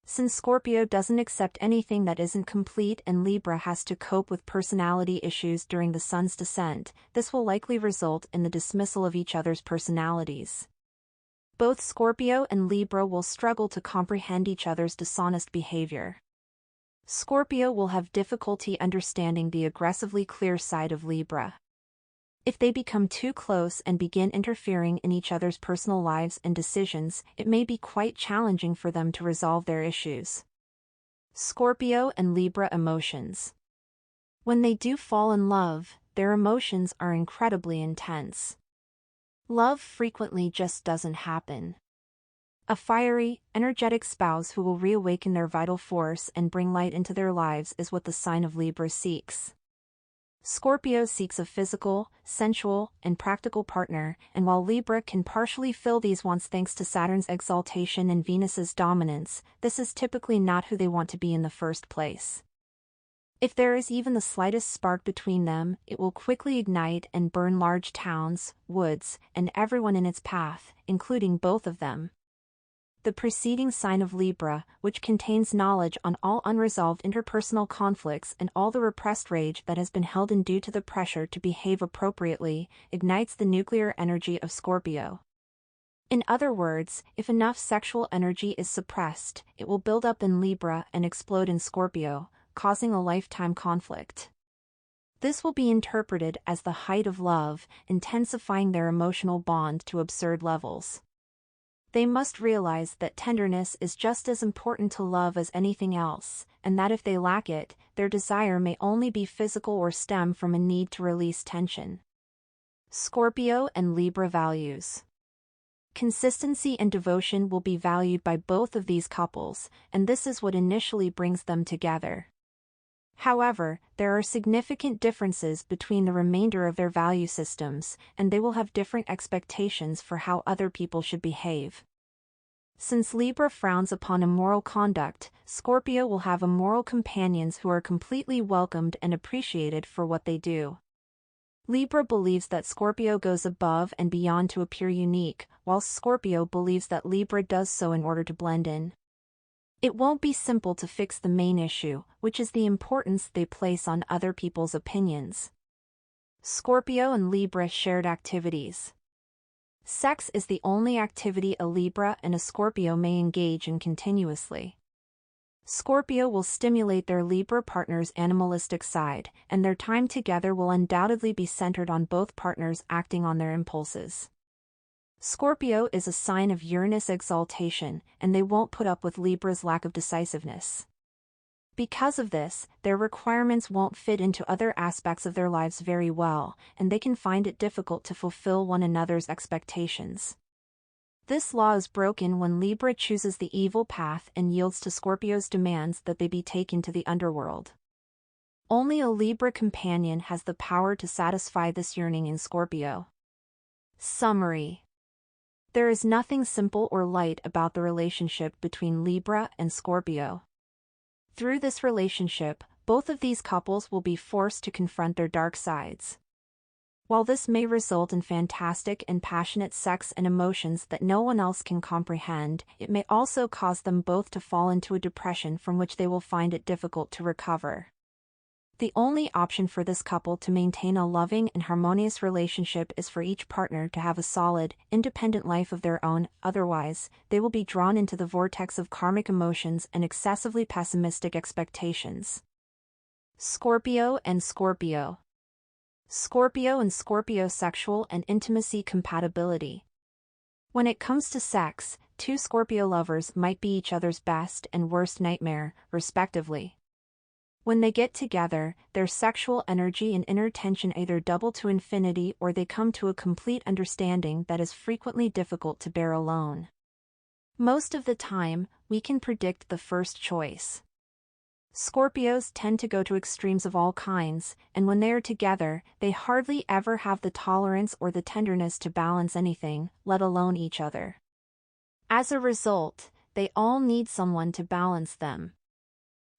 Since Scorpio doesn't accept anything that isn't complete and Libra has to cope with personality issues during the sun's descent, this will likely result in the dismissal of each other's personalities. Both Scorpio and Libra will struggle to comprehend each other's dishonest behavior. Scorpio will have difficulty understanding the aggressively clear side of Libra. If they become too close and begin interfering in each other's personal lives and decisions, it may be quite challenging for them to resolve their issues. Scorpio and Libra emotions. When they do fall in love, their emotions are incredibly intense. Love frequently just doesn't happen. A fiery, energetic spouse who will reawaken their vital force and bring light into their lives is what the sign of Libra seeks. Scorpio seeks a physical, sensual, and practical partner, and while Libra can partially fill these wants thanks to Saturn's exaltation and Venus's dominance, this is typically not who they want to be in the first place. If there is even the slightest spark between them, it will quickly ignite and burn large towns, woods, and everyone in its path, including both of them. The preceding sign of Libra, which contains knowledge on all unresolved interpersonal conflicts and all the repressed rage that has been held in due to the pressure to behave appropriately, ignites the nuclear energy of Scorpio. In other words, if enough sexual energy is suppressed, it will build up in Libra and explode in Scorpio, causing a lifetime conflict. This will be interpreted as the height of love, intensifying their emotional bond to absurd levels. They must realize that tenderness is just as important to love as anything else, and that if they lack it, their desire may only be physical or stem from a need to release tension. Scorpio and Libra values. Consistency and devotion will be valued by both of these couples, and this is what initially brings them together. However, there are significant differences between the remainder of their value systems, and they will have different expectations for how other people should behave. Since Libra frowns upon immoral conduct, Scorpio will have immoral companions who are completely welcomed and appreciated for what they do. Libra believes that Scorpio goes above and beyond to appear unique, while Scorpio believes that Libra does so in order to blend in. It won't be simple to fix the main issue, which is the importance they place on other people's opinions. Scorpio and Libra shared activities. Sex is the only activity a Libra and a Scorpio may engage in continuously. Scorpio will stimulate their Libra partner's animalistic side, and their time together will undoubtedly be centered on both partners acting on their impulses. Scorpio is a sign of Uranus exaltation, and they won't put up with Libra's lack of decisiveness. Because of this, their requirements won't fit into other aspects of their lives very well, and they can find it difficult to fulfill one another's expectations. This law is broken when Libra chooses the evil path and yields to Scorpio's demands that they be taken to the underworld. Only a Libra companion has the power to satisfy this yearning in Scorpio. Summary: there is nothing simple or light about the relationship between Libra and Scorpio. Through this relationship, both of these couples will be forced to confront their dark sides. While this may result in fantastic and passionate sex and emotions that no one else can comprehend, it may also cause them both to fall into a depression from which they will find it difficult to recover. The only option for this couple to maintain a loving and harmonious relationship is for each partner to have a solid, independent life of their own, otherwise, they will be drawn into the vortex of karmic emotions and excessively pessimistic expectations. Scorpio and Scorpio. Scorpio and Scorpio sexual and intimacy compatibility. When it comes to sex, two Scorpio lovers might be each other's best and worst nightmare, respectively. When they get together, their sexual energy and inner tension either double to infinity or they come to a complete understanding that is frequently difficult to bear alone. Most of the time, we can predict the first choice. Scorpios tend to go to extremes of all kinds, and when they are together, they hardly ever have the tolerance or the tenderness to balance anything, let alone each other. As a result, they all need someone to balance them.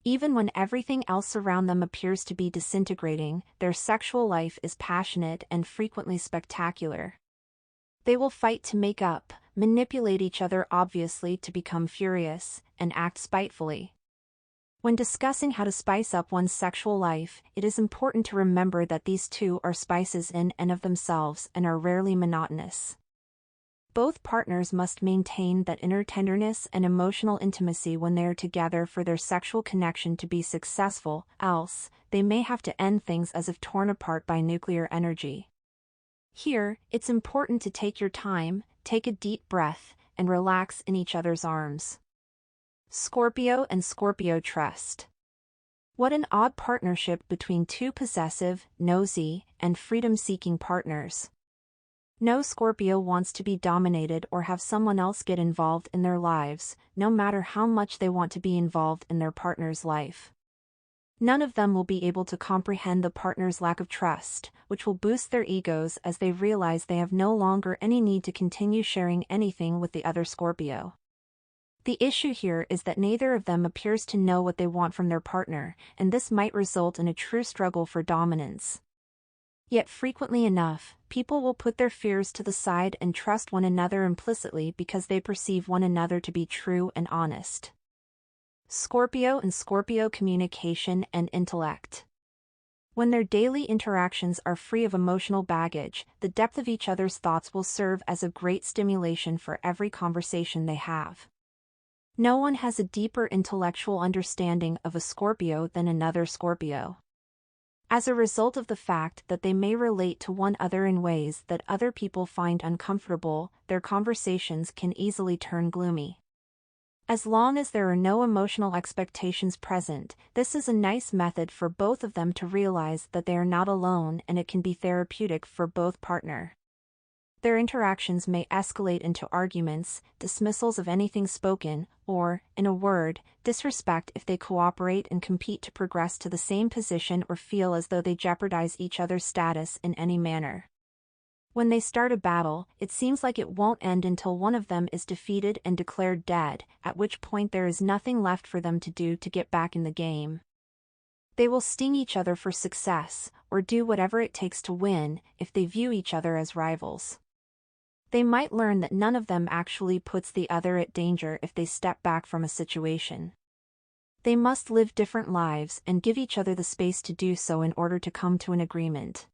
Even when everything else around them appears to be disintegrating, their sexual life is passionate and frequently spectacular. They will fight to make up, manipulate each other obviously to become furious, and act spitefully. When discussing how to spice up one's sexual life, it is important to remember that these two are spices in and of themselves and are rarely monotonous. Both partners must maintain that inner tenderness and emotional intimacy when they are together for their sexual connection to be successful, else, they may have to end things as if torn apart by nuclear energy. Here, it's important to take your time, take a deep breath, and relax in each other's arms. Scorpio and Scorpio trust. What an odd partnership between two possessive, nosy, and freedom-seeking partners. No Scorpio wants to be dominated or have someone else get involved in their lives, no matter how much they want to be involved in their partner's life. None of them will be able to comprehend the partner's lack of trust, which will boost their egos as they realize they have no longer any need to continue sharing anything with the other Scorpio. The issue here is that neither of them appears to know what they want from their partner, and this might result in a true struggle for dominance. Yet frequently enough, people will put their fears to the side and trust one another implicitly because they perceive one another to be true and honest. Scorpio and Scorpio communication and intellect. When their daily interactions are free of emotional baggage, the depth of each other's thoughts will serve as a great stimulation for every conversation they have. No one has a deeper intellectual understanding of a Scorpio than another Scorpio. As a result of the fact that they may relate to one another in ways that other people find uncomfortable, their conversations can easily turn gloomy. As long as there are no emotional expectations present, this is a nice method for both of them to realize that they are not alone, and it can be therapeutic for both partners. Their interactions may escalate into arguments, dismissals of anything spoken, or, in a word, disrespect if they cooperate and compete to progress to the same position or feel as though they jeopardize each other's status in any manner. When they start a battle, it seems like it won't end until one of them is defeated and declared dead, at which point there is nothing left for them to do to get back in the game. They will sting each other for success, or do whatever it takes to win, if they view each other as rivals. They might learn that none of them actually puts the other at danger if they step back from a situation. They must live different lives and give each other the space to do so in order to come to an agreement.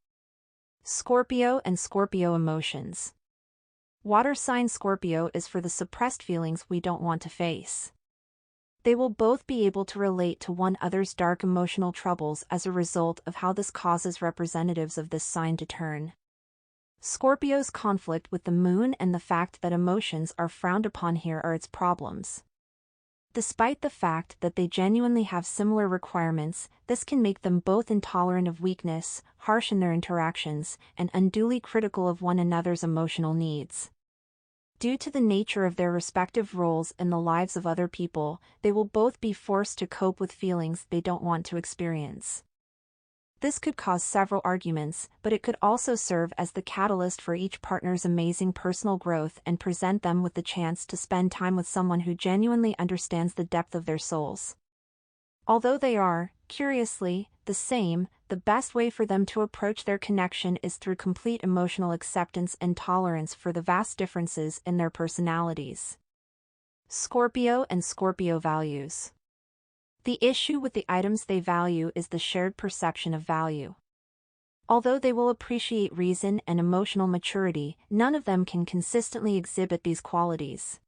Scorpio and Scorpio emotions. Water sign Scorpio is for the suppressed feelings we don't want to face. They will both be able to relate to one another's dark emotional troubles as a result of how this causes representatives of this sign to turn. Scorpio's conflict with the moon and the fact that emotions are frowned upon here are its problems. Despite the fact that they genuinely have similar requirements, this can make them both intolerant of weakness, harsh in their interactions, and unduly critical of one another's emotional needs. Due to the nature of their respective roles in the lives of other people, they will both be forced to cope with feelings they don't want to experience. This could cause several arguments, but it could also serve as the catalyst for each partner's amazing personal growth and present them with the chance to spend time with someone who genuinely understands the depth of their souls. Although they are, curiously, the same, the best way for them to approach their connection is through complete emotional acceptance and tolerance for the vast differences in their personalities. Scorpio and Scorpio values. The issue with the items they value is the shared perception of value. Although they will appreciate reason and emotional maturity, none of them can consistently exhibit these qualities.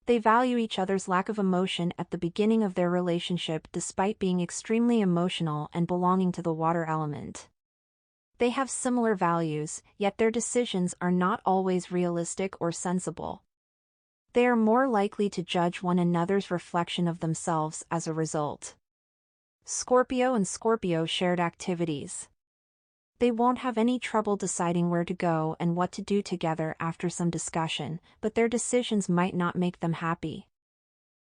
They value each other's lack of emotion at the beginning of their relationship despite being extremely emotional and belonging to the water element. They have similar values, yet their decisions are not always realistic or sensible. They are more likely to judge one another's reflection of themselves as a result. Scorpio and Scorpio shared activities. They won't have any trouble deciding where to go and what to do together after some discussion, but their decisions might not make them happy.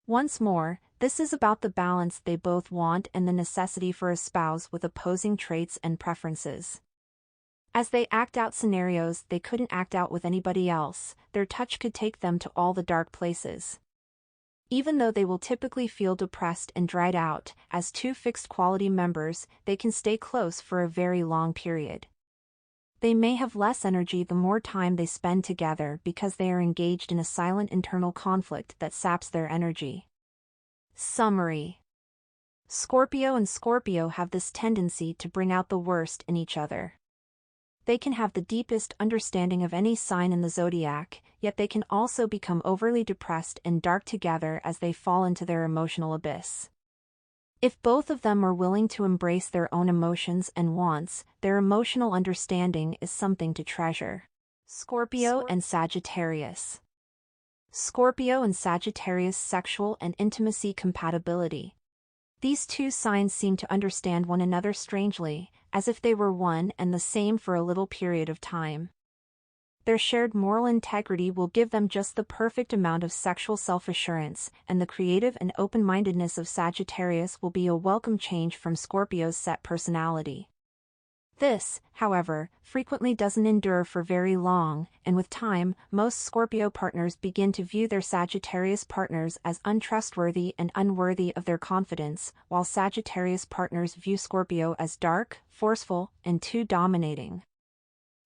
Once more, this is about the balance they both want and the necessity for a spouse with opposing traits and preferences. As they act out scenarios they couldn't act out with anybody else, their touch could take them to all the dark places. Even though they will typically feel depressed and dried out, as two fixed-quality members, they can stay close for a very long period. They may have less energy the more time they spend together because they are engaged in a silent internal conflict that saps their energy. Summary. Scorpio and Scorpio have this tendency to bring out the worst in each other. They can have the deepest understanding of any sign in the zodiac, yet they can also become overly depressed and dark together as they fall into their emotional abyss. If both of them are willing to embrace their own emotions and wants, their emotional understanding is something to treasure. Scorpio and Sagittarius. Scorpio and Sagittarius sexual and intimacy compatibility. These two signs seem to understand one another strangely, as if they were one and the same for a little period of time. Their shared moral integrity will give them just the perfect amount of sexual self-assurance, and the creative and open-mindedness of Sagittarius will be a welcome change from Scorpio's set personality. This, however, frequently doesn't endure for very long, and with time, most Scorpio partners begin to view their Sagittarius partners as untrustworthy and unworthy of their confidence, while Sagittarius partners view Scorpio as dark, forceful, and too dominating.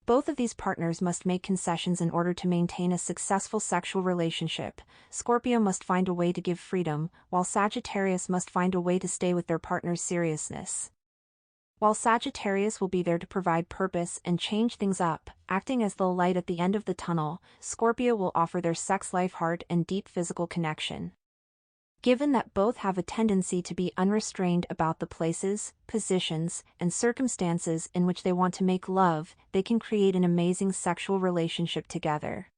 Both of these partners must make concessions in order to maintain a successful sexual relationship. Scorpio must find a way to give freedom, while Sagittarius must find a way to stay with their partner's seriousness. While Sagittarius will be there to provide purpose and change things up, acting as the light at the end of the tunnel, Scorpio will offer their sex life heart and deep physical connection. Given that both have a tendency to be unrestrained about the places, positions, and circumstances in which they want to make love, they can create an amazing sexual relationship together.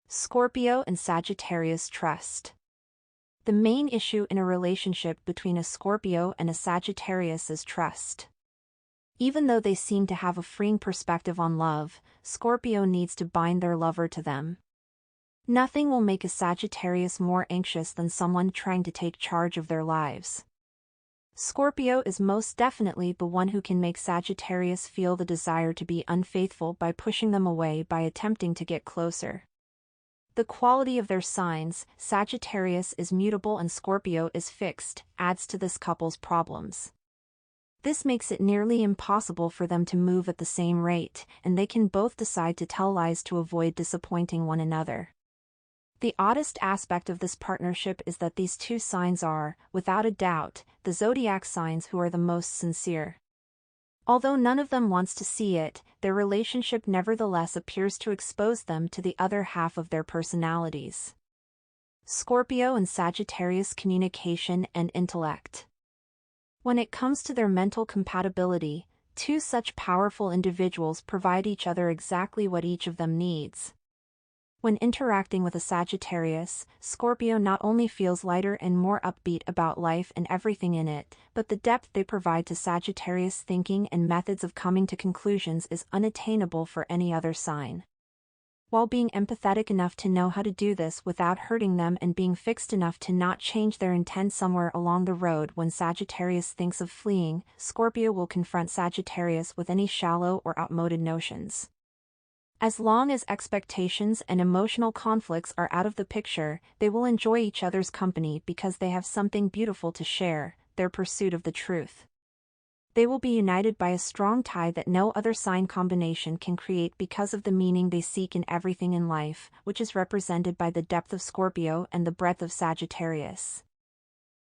Scorpio and Sagittarius trust. The main issue in a relationship between a Scorpio and a Sagittarius is trust. Even though they seem to have a freeing perspective on love, Scorpio needs to bind their lover to them. Nothing will make a Sagittarius more anxious than someone trying to take charge of their lives. Scorpio is most definitely the one who can make Sagittarius feel the desire to be unfaithful by pushing them away by attempting to get closer. The quality of their signs, Sagittarius is mutable and Scorpio is fixed, adds to this couple's problems. This makes it nearly impossible for them to move at the same rate, and they can both decide to tell lies to avoid disappointing one another. The oddest aspect of this partnership is that these two signs are, without a doubt, the zodiac signs who are the most sincere. Although none of them wants to see it, their relationship nevertheless appears to expose them to the other half of their personalities. Scorpio and Sagittarius communication and intellect. When it comes to their mental compatibility, two such powerful individuals provide each other exactly what each of them needs. When interacting with a Sagittarius, Scorpio not only feels lighter and more upbeat about life and everything in it, but the depth they provide to Sagittarius thinking and methods of coming to conclusions is unattainable for any other sign. While being empathetic enough to know how to do this without hurting them and being fixed enough to not change their intent somewhere along the road when Sagittarius thinks of fleeing, Scorpio will confront Sagittarius with any shallow or outmoded notions. As long as expectations and emotional conflicts are out of the picture, they will enjoy each other's company because they have something beautiful to share, their pursuit of the truth. They will be united by a strong tie that no other sign combination can create because of the meaning they seek in everything in life, which is represented by the depth of Scorpio and the breadth of Sagittarius.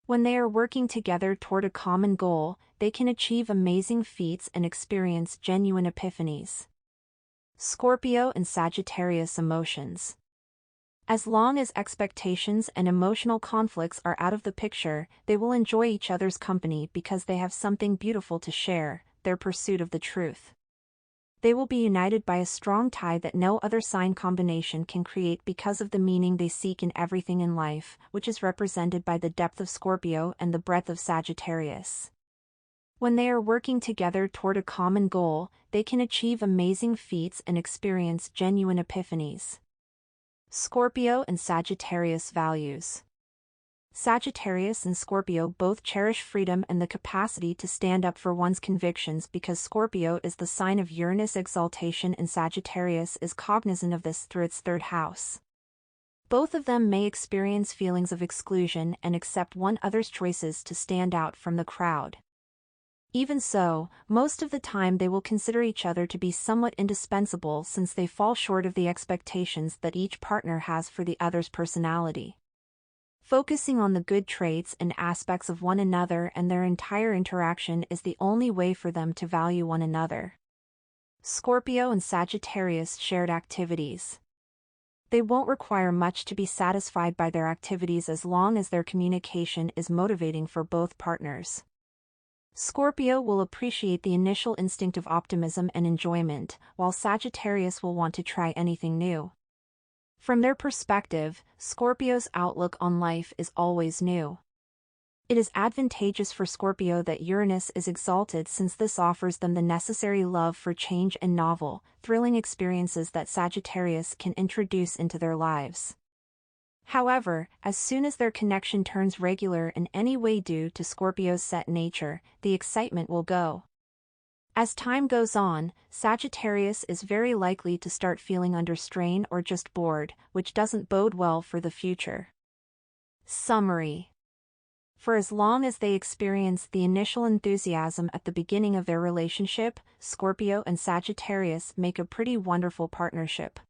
When they are working together toward a common goal, they can achieve amazing feats and experience genuine epiphanies. Scorpio and Sagittarius emotions. As long as expectations and emotional conflicts are out of the picture, they will enjoy each other's company because they have something beautiful to share, their pursuit of the truth. They will be united by a strong tie that no other sign combination can create because of the meaning they seek in everything in life, which is represented by the depth of Scorpio and the breadth of Sagittarius. When they are working together toward a common goal, they can achieve amazing feats and experience genuine epiphanies. Scorpio and Sagittarius values. Sagittarius and Scorpio both cherish freedom and the capacity to stand up for one's convictions because Scorpio is the sign of Uranus exaltation and Sagittarius is cognizant of this through its third house. Both of them may experience feelings of exclusion and accept one another's choices to stand out from the crowd. Even so, most of the time they will consider each other to be somewhat indispensable since they fall short of the expectations that each partner has for the other's personality. Focusing on the good traits and aspects of one another and their entire interaction is the only way for them to value one another. Scorpio and Sagittarius shared activities. They won't require much to be satisfied by their activities as long as their communication is motivating for both partners. Scorpio will appreciate the initial instinct of optimism and enjoyment, while Sagittarius will want to try anything new. From their perspective, Scorpio's outlook on life is always new. It is advantageous for Scorpio that Uranus is exalted since this offers them the necessary love for change and novel, thrilling experiences that Sagittarius can introduce into their lives. However, as soon as their connection turns regular in any way due to Scorpio's set nature, the excitement will go. As time goes on, Sagittarius is very likely to start feeling under strain or just bored, which doesn't bode well for the future. Summary. For as long as they experience the initial enthusiasm at the beginning of their relationship, Scorpio and Sagittarius make a pretty wonderful partnership.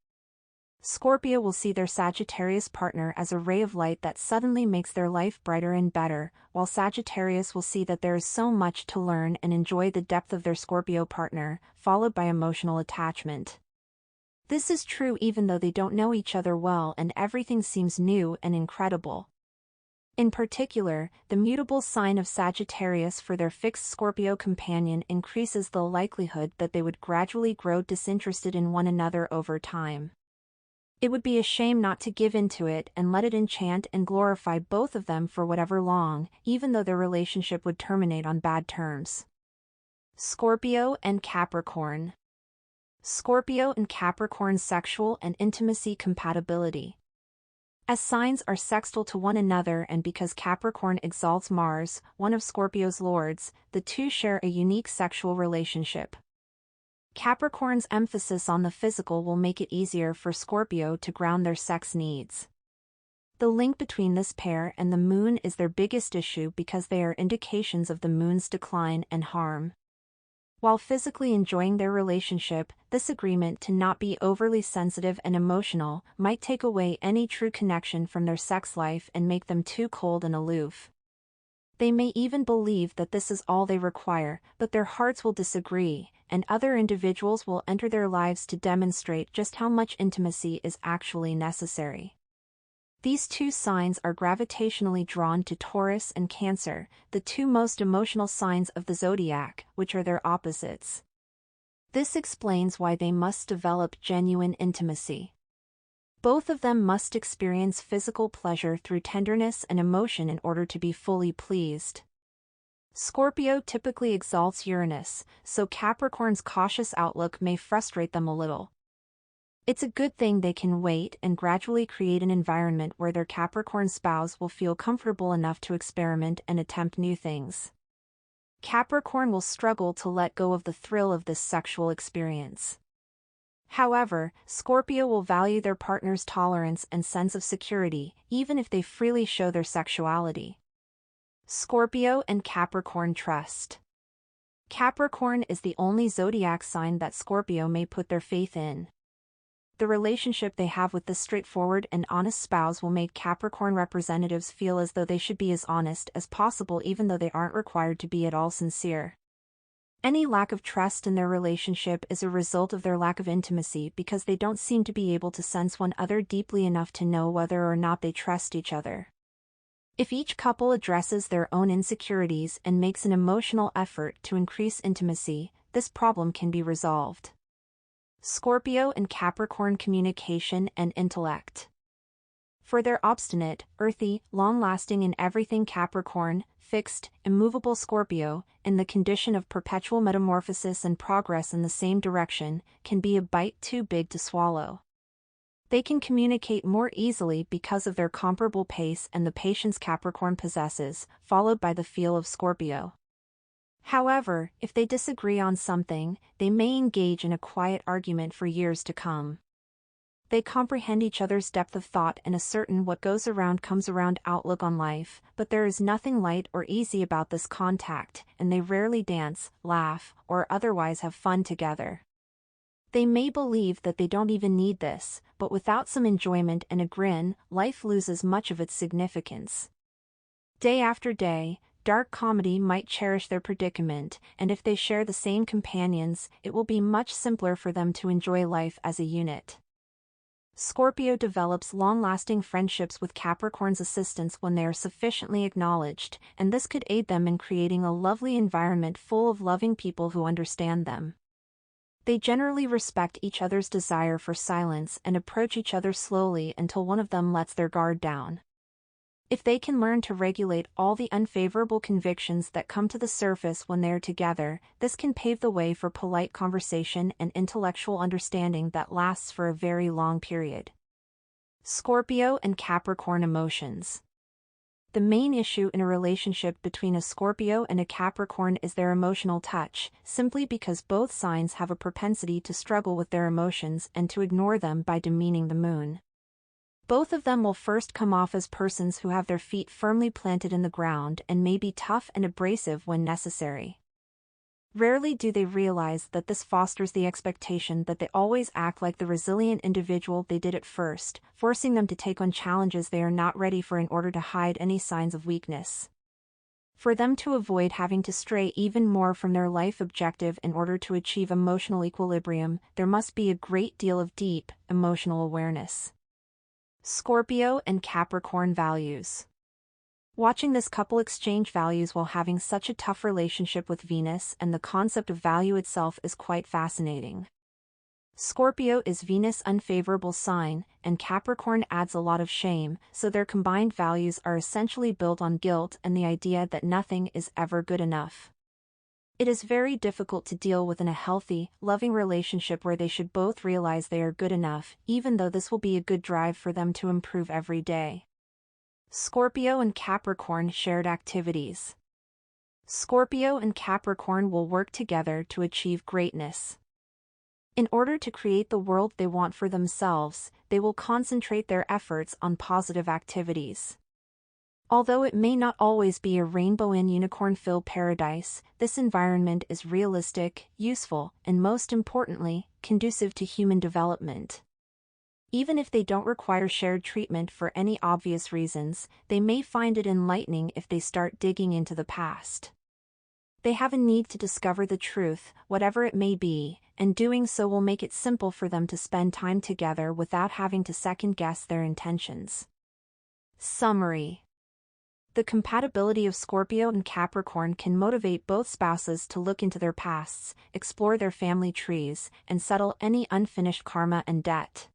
Scorpio will see their Sagittarius partner as a ray of light that suddenly makes their life brighter and better, while Sagittarius will see that there is so much to learn and enjoy the depth of their Scorpio partner, followed by emotional attachment. This is true even though they don't know each other well and everything seems new and incredible. In particular, the mutable sign of Sagittarius for their fixed Scorpio companion increases the likelihood that they would gradually grow disinterested in one another over time. It would be a shame not to give in to it and let it enchant and glorify both of them for whatever long, even though their relationship would terminate on bad terms. Scorpio and Capricorn. Scorpio and Capricorn sexual and intimacy compatibility. As signs are sextile to one another and because Capricorn exalts Mars, one of Scorpio's lords, the two share a unique sexual relationship. Capricorn's emphasis on the physical will make it easier for Scorpio to ground their sex needs. The link between this pair and the moon is their biggest issue because they are indications of the moon's decline and harm. While physically enjoying their relationship, this agreement to not be overly sensitive and emotional might take away any true connection from their sex life and make them too cold and aloof. They may even believe that this is all they require, but their hearts will disagree, and other individuals will enter their lives to demonstrate just how much intimacy is actually necessary. These two signs are gravitationally drawn to Taurus and Cancer, the two most emotional signs of the zodiac, which are their opposites. This explains why they must develop genuine intimacy. Both of them must experience physical pleasure through tenderness and emotion in order to be fully pleased. Scorpio typically exalts Uranus, so Capricorn's cautious outlook may frustrate them a little. It's a good thing they can wait and gradually create an environment where their Capricorn spouse will feel comfortable enough to experiment and attempt new things. Capricorn will struggle to let go of the thrill of this sexual experience. However, Scorpio will value their partner's tolerance and sense of security, even if they freely show their sexuality. Scorpio and Capricorn trust. Capricorn is the only zodiac sign that Scorpio may put their faith in. The relationship they have with this straightforward and honest spouse will make Capricorn representatives feel as though they should be as honest as possible even though they aren't required to be at all sincere. Any lack of trust in their relationship is a result of their lack of intimacy because they don't seem to be able to sense one another deeply enough to know whether or not they trust each other. If each couple addresses their own insecurities and makes an emotional effort to increase intimacy, this problem can be resolved. Scorpio and Capricorn communication and intellect. For their obstinate, earthy, long-lasting in everything Capricorn, fixed, immovable Scorpio, in the condition of perpetual metamorphosis and progress in the same direction, can be a bite too big to swallow. They can communicate more easily because of their comparable pace and the patience Capricorn possesses, followed by the feel of Scorpio. However, if they disagree on something, they may engage in a quiet argument for years to come. They comprehend each other's depth of thought and a certain what goes around comes around outlook on life, but there is nothing light or easy about this contact, and they rarely dance, laugh, or otherwise have fun together. They may believe that they don't even need this, but without some enjoyment and a grin, life loses much of its significance. Day after day, dark comedy might cherish their predicament, and if they share the same companions, it will be much simpler for them to enjoy life as a unit. Scorpio develops long-lasting friendships with Capricorn's assistance when they are sufficiently acknowledged, and this could aid them in creating a lovely environment full of loving people who understand them. They generally respect each other's desire for silence and approach each other slowly until one of them lets their guard down. If they can learn to regulate all the unfavorable convictions that come to the surface when they are together, this can pave the way for polite conversation and intellectual understanding that lasts for a very long period. Scorpio and Capricorn emotions. The main issue in a relationship between a Scorpio and a Capricorn is their emotional touch, simply because both signs have a propensity to struggle with their emotions and to ignore them by demeaning the moon. Both of them will first come off as persons who have their feet firmly planted in the ground and may be tough and abrasive when necessary. Rarely do they realize that this fosters the expectation that they always act like the resilient individual they did at first, forcing them to take on challenges they are not ready for in order to hide any signs of weakness. For them to avoid having to stray even more from their life objective in order to achieve emotional equilibrium, there must be a great deal of deep, emotional awareness. Scorpio and Capricorn values. Watching this couple exchange values while having such a tough relationship with Venus and the concept of value itself is quite fascinating. Scorpio is Venus' unfavorable sign, and Capricorn adds a lot of shame, so their combined values are essentially built on guilt and the idea that nothing is ever good enough. It is very difficult to deal with in a healthy, loving relationship where they should both realize they are good enough, even though this will be a good drive for them to improve every day. Scorpio and Capricorn shared activities. Scorpio and Capricorn will work together to achieve greatness. In order to create the world they want for themselves, they will concentrate their efforts on positive activities. Although it may not always be a rainbow and unicorn-filled paradise, this environment is realistic, useful, and most importantly, conducive to human development. Even if they don't require shared treatment for any obvious reasons, they may find it enlightening if they start digging into the past. They have a need to discover the truth, whatever it may be, and doing so will make it simple for them to spend time together without having to second-guess their intentions. Summary. The compatibility of Scorpio and Capricorn can motivate both spouses to look into their pasts, explore their family trees, and settle any unfinished karma and debt.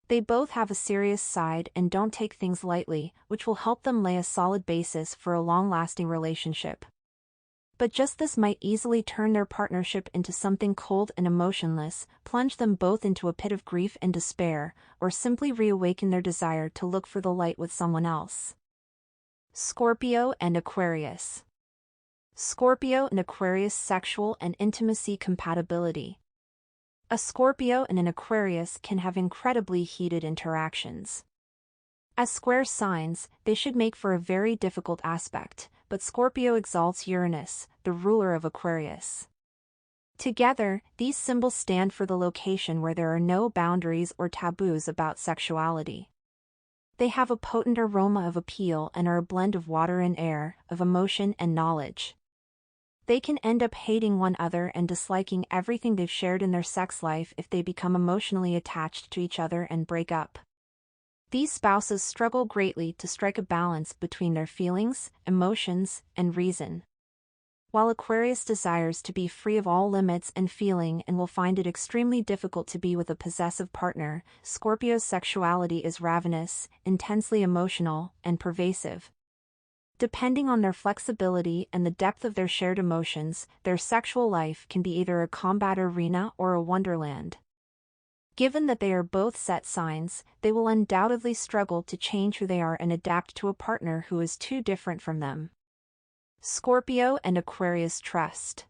They both have a serious side and don't take things lightly, which will help them lay a solid basis for a long-lasting relationship. But just this might easily turn their partnership into something cold and emotionless, plunge them both into a pit of grief and despair, or simply reawaken their desire to look for the light with someone else. Scorpio and Aquarius. Scorpio and Aquarius sexual and intimacy compatibility. A Scorpio and an Aquarius can have incredibly heated interactions. As square signs, they should make for a very difficult aspect, but Scorpio exalts Uranus, the ruler of Aquarius. Together, these symbols stand for the location where there are no boundaries or taboos about sexuality. They have a potent aroma of appeal and are a blend of water and air, of emotion and knowledge. They can end up hating one another and disliking everything they've shared in their sex life if they become emotionally attached to each other and break up. These spouses struggle greatly to strike a balance between their feelings, emotions, and reason. While Aquarius desires to be free of all limits and feeling and will find it extremely difficult to be with a possessive partner, Scorpio's sexuality is ravenous, intensely emotional, and pervasive. Depending on their flexibility and the depth of their shared emotions, their sexual life can be either a combat arena or a wonderland. Given that they are both set signs, they will undoubtedly struggle to change who they are and adapt to a partner who is too different from them. Scorpio and Aquarius trust.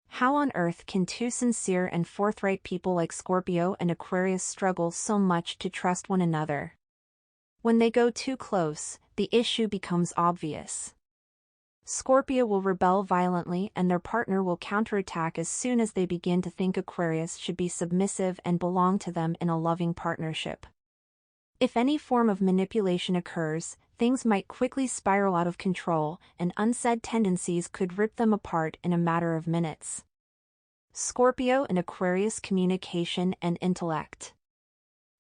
How on earth can two sincere and forthright people like Scorpio and Aquarius struggle so much to trust one another? When they go too close, the issue becomes obvious. Scorpio will rebel violently and their partner will counterattack as soon as they begin to think Aquarius should be submissive and belong to them in a loving partnership. If any form of manipulation occurs, things might quickly spiral out of control, and unsaid tendencies could rip them apart in a matter of minutes. Scorpio and Aquarius communication and intellect.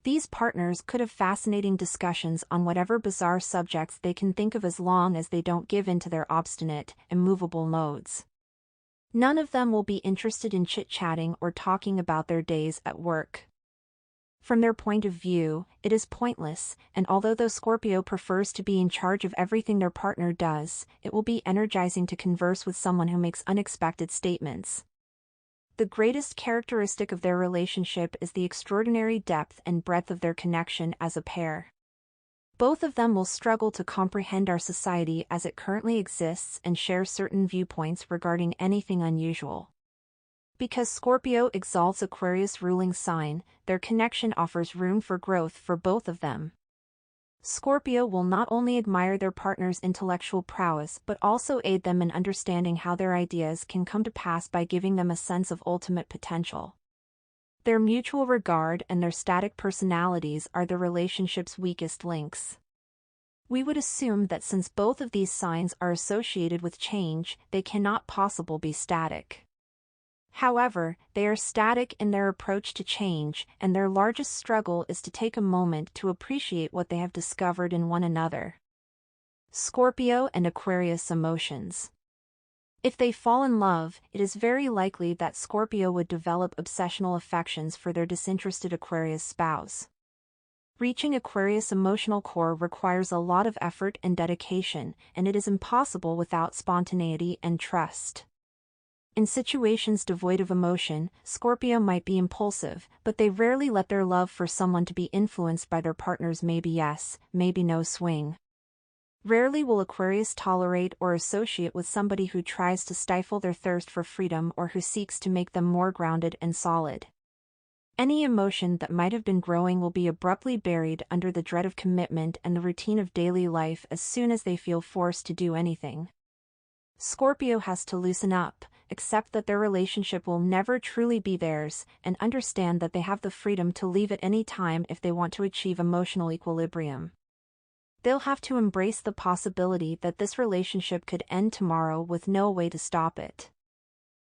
These partners could have fascinating discussions on whatever bizarre subjects they can think of as long as they don't give in to their obstinate, immovable modes. None of them will be interested in chit-chatting or talking about their days at work. From their point of view, it is pointless, and although Scorpio prefers to be in charge of everything their partner does, it will be energizing to converse with someone who makes unexpected statements. The greatest characteristic of their relationship is the extraordinary depth and breadth of their connection as a pair. Both of them will struggle to comprehend our society as it currently exists and share certain viewpoints regarding anything unusual. Because Scorpio exalts Aquarius' ruling sign, their connection offers room for growth for both of them. Scorpio will not only admire their partner's intellectual prowess but also aid them in understanding how their ideas can come to pass by giving them a sense of ultimate potential. Their mutual regard and their static personalities are the relationship's weakest links. We would assume that since both of these signs are associated with change, they cannot possibly be static. However, they are static in their approach to change, and their largest struggle is to take a moment to appreciate what they have discovered in one another. Scorpio and Aquarius emotions. If they fall in love, it is very likely that Scorpio would develop obsessional affections for their disinterested Aquarius spouse. Reaching Aquarius' emotional core requires a lot of effort and dedication, and it is impossible without spontaneity and trust. In situations devoid of emotion, Scorpio might be impulsive, but they rarely let their love for someone to be influenced by their partner's maybe yes, maybe no swing. Rarely will Aquarius tolerate or associate with somebody who tries to stifle their thirst for freedom or who seeks to make them more grounded and solid. Any emotion that might have been growing will be abruptly buried under the dread of commitment and the routine of daily life as soon as they feel forced to do anything. Scorpio has to loosen up, accept that their relationship will never truly be theirs, and understand that they have the freedom to leave at any time if they want to achieve emotional equilibrium. They'll have to embrace the possibility that this relationship could end tomorrow with no way to stop it.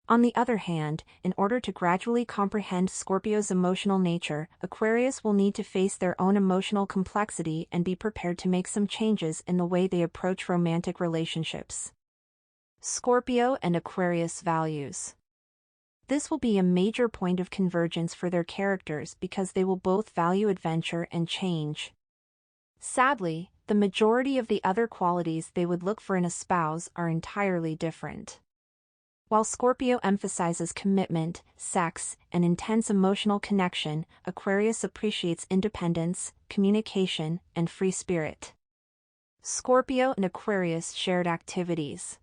On the other hand, in order to gradually comprehend Scorpio's emotional nature, Aquarius will need to face their own emotional complexity and be prepared to make some changes in the way they approach romantic relationships. Scorpio and Aquarius values. This will be a major point of convergence for their characters because they will both value adventure and change. Sadly, the majority of the other qualities they would look for in a spouse are entirely different. While Scorpio emphasizes commitment, sex, and intense emotional connection, Aquarius appreciates independence, communication, and free spirit. Scorpio and Aquarius shared activities.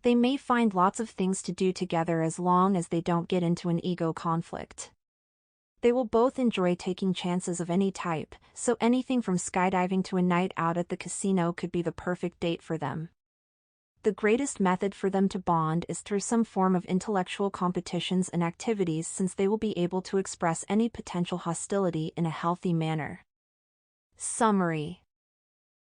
They may find lots of things to do together as long as they don't get into an ego conflict. They will both enjoy taking chances of any type, so anything from skydiving to a night out at the casino could be the perfect date for them. The greatest method for them to bond is through some form of intellectual competitions and activities, since they will be able to express any potential hostility in a healthy manner. Summary.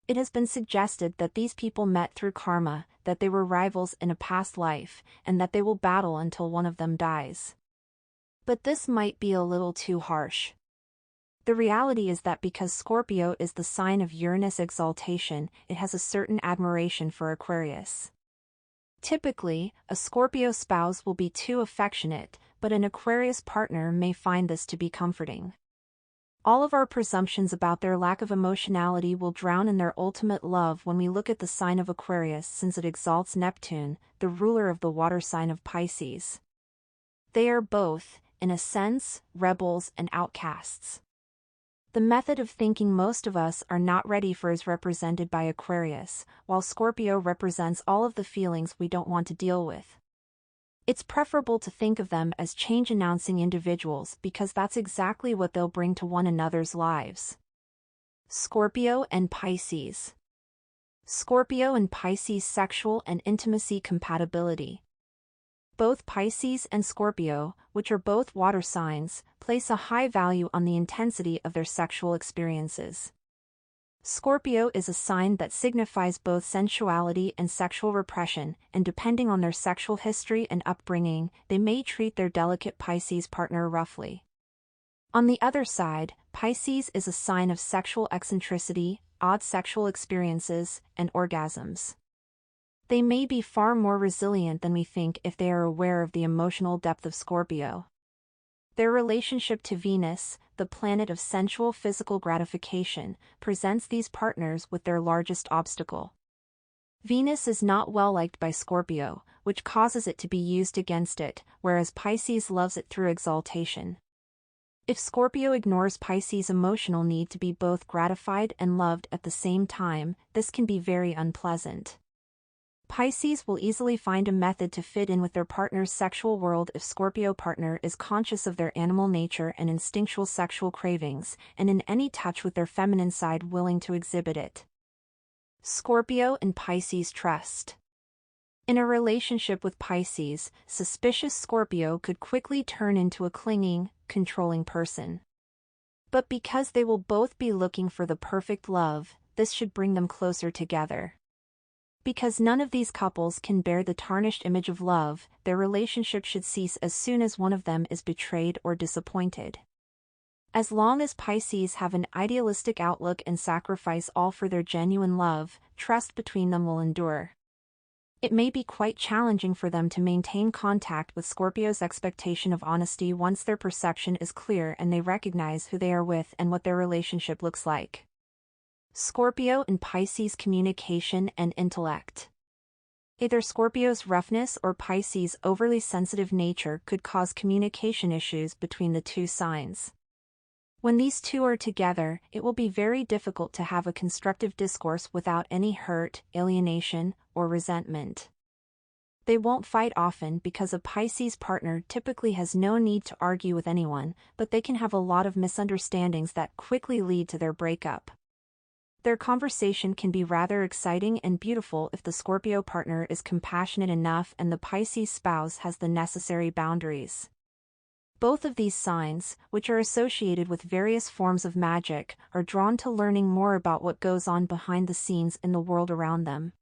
It has been suggested that these people met through karma, that they were rivals in a past life, and that they will battle until one of them dies. But this might be a little too harsh. The reality is that because Scorpio is the sign of Uranus exaltation, it has a certain admiration for Aquarius. Typically, a Scorpio spouse will be too affectionate, but an Aquarius partner may find this to be comforting. All of our presumptions about their lack of emotionality will drown in their ultimate love when we look at the sign of Aquarius, since it exalts Neptune, the ruler of the water sign of Pisces. They are both, in a sense, rebels and outcasts. The method of thinking most of us are not ready for is represented by Aquarius, while Scorpio represents all of the feelings we don't want to deal with. It's preferable to think of them as change-announcing individuals because that's exactly what they'll bring to one another's lives. Scorpio and Pisces. Scorpio and Pisces sexual and intimacy compatibility. Both Pisces and Scorpio, which are both water signs, place a high value on the intensity of their sexual experiences. Scorpio is a sign that signifies both sensuality and sexual repression, and depending on their sexual history and upbringing, they may treat their delicate Pisces partner roughly. On the other side, Pisces is a sign of sexual eccentricity, odd sexual experiences, and orgasms. They may be far more resilient than we think if they are aware of the emotional depth of Scorpio. Their relationship to Venus, the planet of sensual physical gratification, presents these partners with their largest obstacle. Venus is not well liked by Scorpio, which causes it to be used against it, whereas Pisces loves it through exaltation. If Scorpio ignores Pisces' emotional need to be both gratified and loved at the same time, this can be very unpleasant. Pisces will easily find a method to fit in with their partner's sexual world if Scorpio partner is conscious of their animal nature and instinctual sexual cravings, and in any touch with their feminine side willing to exhibit it. Scorpio and Pisces trust. In a relationship with Pisces, suspicious Scorpio could quickly turn into a clinging, controlling person. But because they will both be looking for the perfect love, this should bring them closer together. Because none of these couples can bear the tarnished image of love, their relationship should cease as soon as one of them is betrayed or disappointed. As long as Pisces have an idealistic outlook and sacrifice all for their genuine love, trust between them will endure. It may be quite challenging for them to maintain contact with Scorpio's expectation of honesty once their perception is clear and they recognize who they are with and what their relationship looks like. Scorpio and Pisces communication and intellect. Either Scorpio's roughness or Pisces' overly sensitive nature could cause communication issues between the two signs. When these two are together, it will be very difficult to have a constructive discourse without any hurt, alienation, or resentment. They won't fight often because a Pisces partner typically has no need to argue with anyone, but they can have a lot of misunderstandings that quickly lead to their breakup. Their conversation can be rather exciting and beautiful if the Scorpio partner is compassionate enough and the Pisces spouse has the necessary boundaries. Both of these signs, which are associated with various forms of magic, are drawn to learning more about what goes on behind the scenes in the world around them.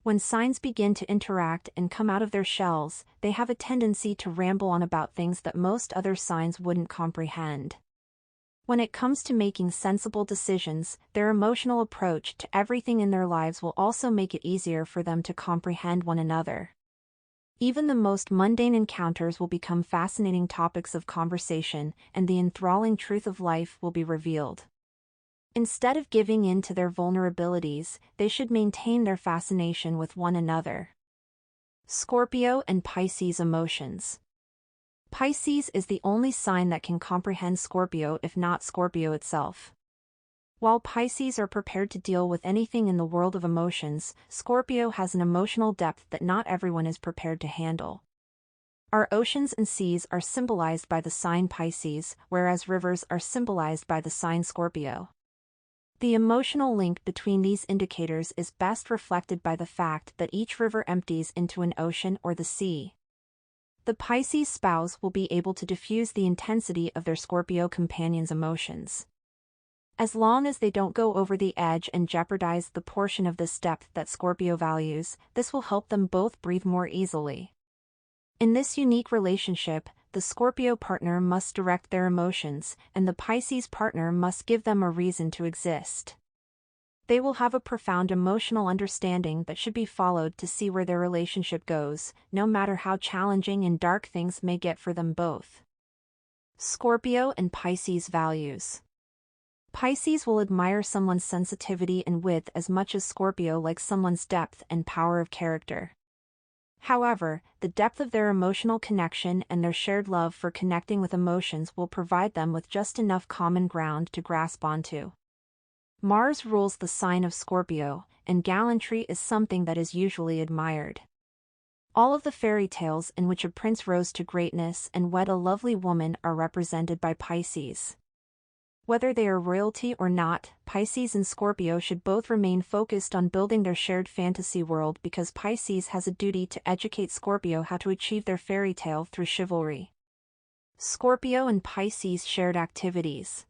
When signs begin to interact and come out of their shells, they have a tendency to ramble on about things that most other signs wouldn't comprehend. When it comes to making sensible decisions, their emotional approach to everything in their lives will also make it easier for them to comprehend one another. Even the most mundane encounters will become fascinating topics of conversation, and the enthralling truth of life will be revealed. Instead of giving in to their vulnerabilities, they should maintain their fascination with one another. Scorpio and Pisces emotions. Pisces is the only sign that can comprehend Scorpio if not Scorpio itself. While Pisces are prepared to deal with anything in the world of emotions, Scorpio has an emotional depth that not everyone is prepared to handle. Our oceans and seas are symbolized by the sign Pisces, whereas rivers are symbolized by the sign Scorpio. The emotional link between these indicators is best reflected by the fact that each river empties into an ocean or the sea. The Pisces spouse will be able to diffuse the intensity of their Scorpio companion's emotions. As long as they don't go over the edge and jeopardize the portion of this depth that Scorpio values, this will help them both breathe more easily. In this unique relationship, the Scorpio partner must direct their emotions, and the Pisces partner must give them a reason to exist. They will have a profound emotional understanding that should be followed to see where their relationship goes, no matter how challenging and dark things may get for them both. Scorpio and Pisces values. Pisces will admire someone's sensitivity and wit as much as Scorpio likes someone's depth and power of character. However, the depth of their emotional connection and their shared love for connecting with emotions will provide them with just enough common ground to grasp onto. Mars rules the sign of Scorpio, and gallantry is something that is usually admired. All of the fairy tales in which a prince rose to greatness and wed a lovely woman are represented by Pisces. Whether they are royalty or not, Pisces and Scorpio should both remain focused on building their shared fantasy world because Pisces has a duty to educate Scorpio how to achieve their fairy tale through chivalry. Scorpio and Pisces shared activities.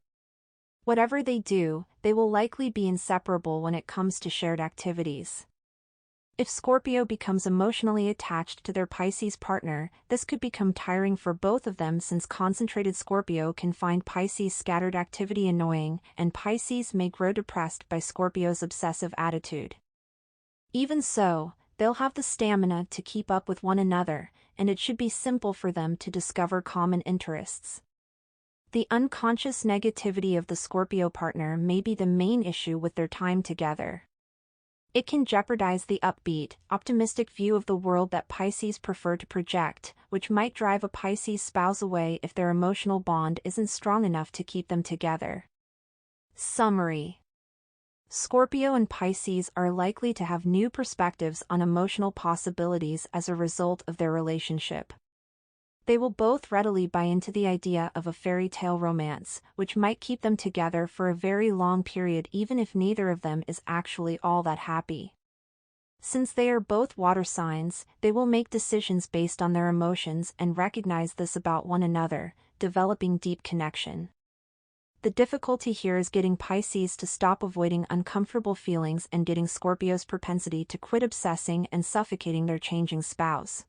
Whatever they do, they will likely be inseparable when it comes to shared activities. If Scorpio becomes emotionally attached to their Pisces partner, this could become tiring for both of them since concentrated Scorpio can find Pisces' scattered activity annoying, and Pisces may grow depressed by Scorpio's obsessive attitude. Even so, they'll have the stamina to keep up with one another, and it should be simple for them to discover common interests. The unconscious negativity of the Scorpio partner may be the main issue with their time together. It can jeopardize the upbeat, optimistic view of the world that Pisces prefer to project, which might drive a Pisces spouse away if their emotional bond isn't strong enough to keep them together. Summary: Scorpio and Pisces are likely to have new perspectives on emotional possibilities as a result of their relationship. They will both readily buy into the idea of a fairy tale romance, which might keep them together for a very long period even if neither of them is actually all that happy. Since they are both water signs, they will make decisions based on their emotions and recognize this about one another, developing deep connection. The difficulty here is getting Pisces to stop avoiding uncomfortable feelings and getting Scorpio's propensity to quit obsessing and suffocating their changing spouse.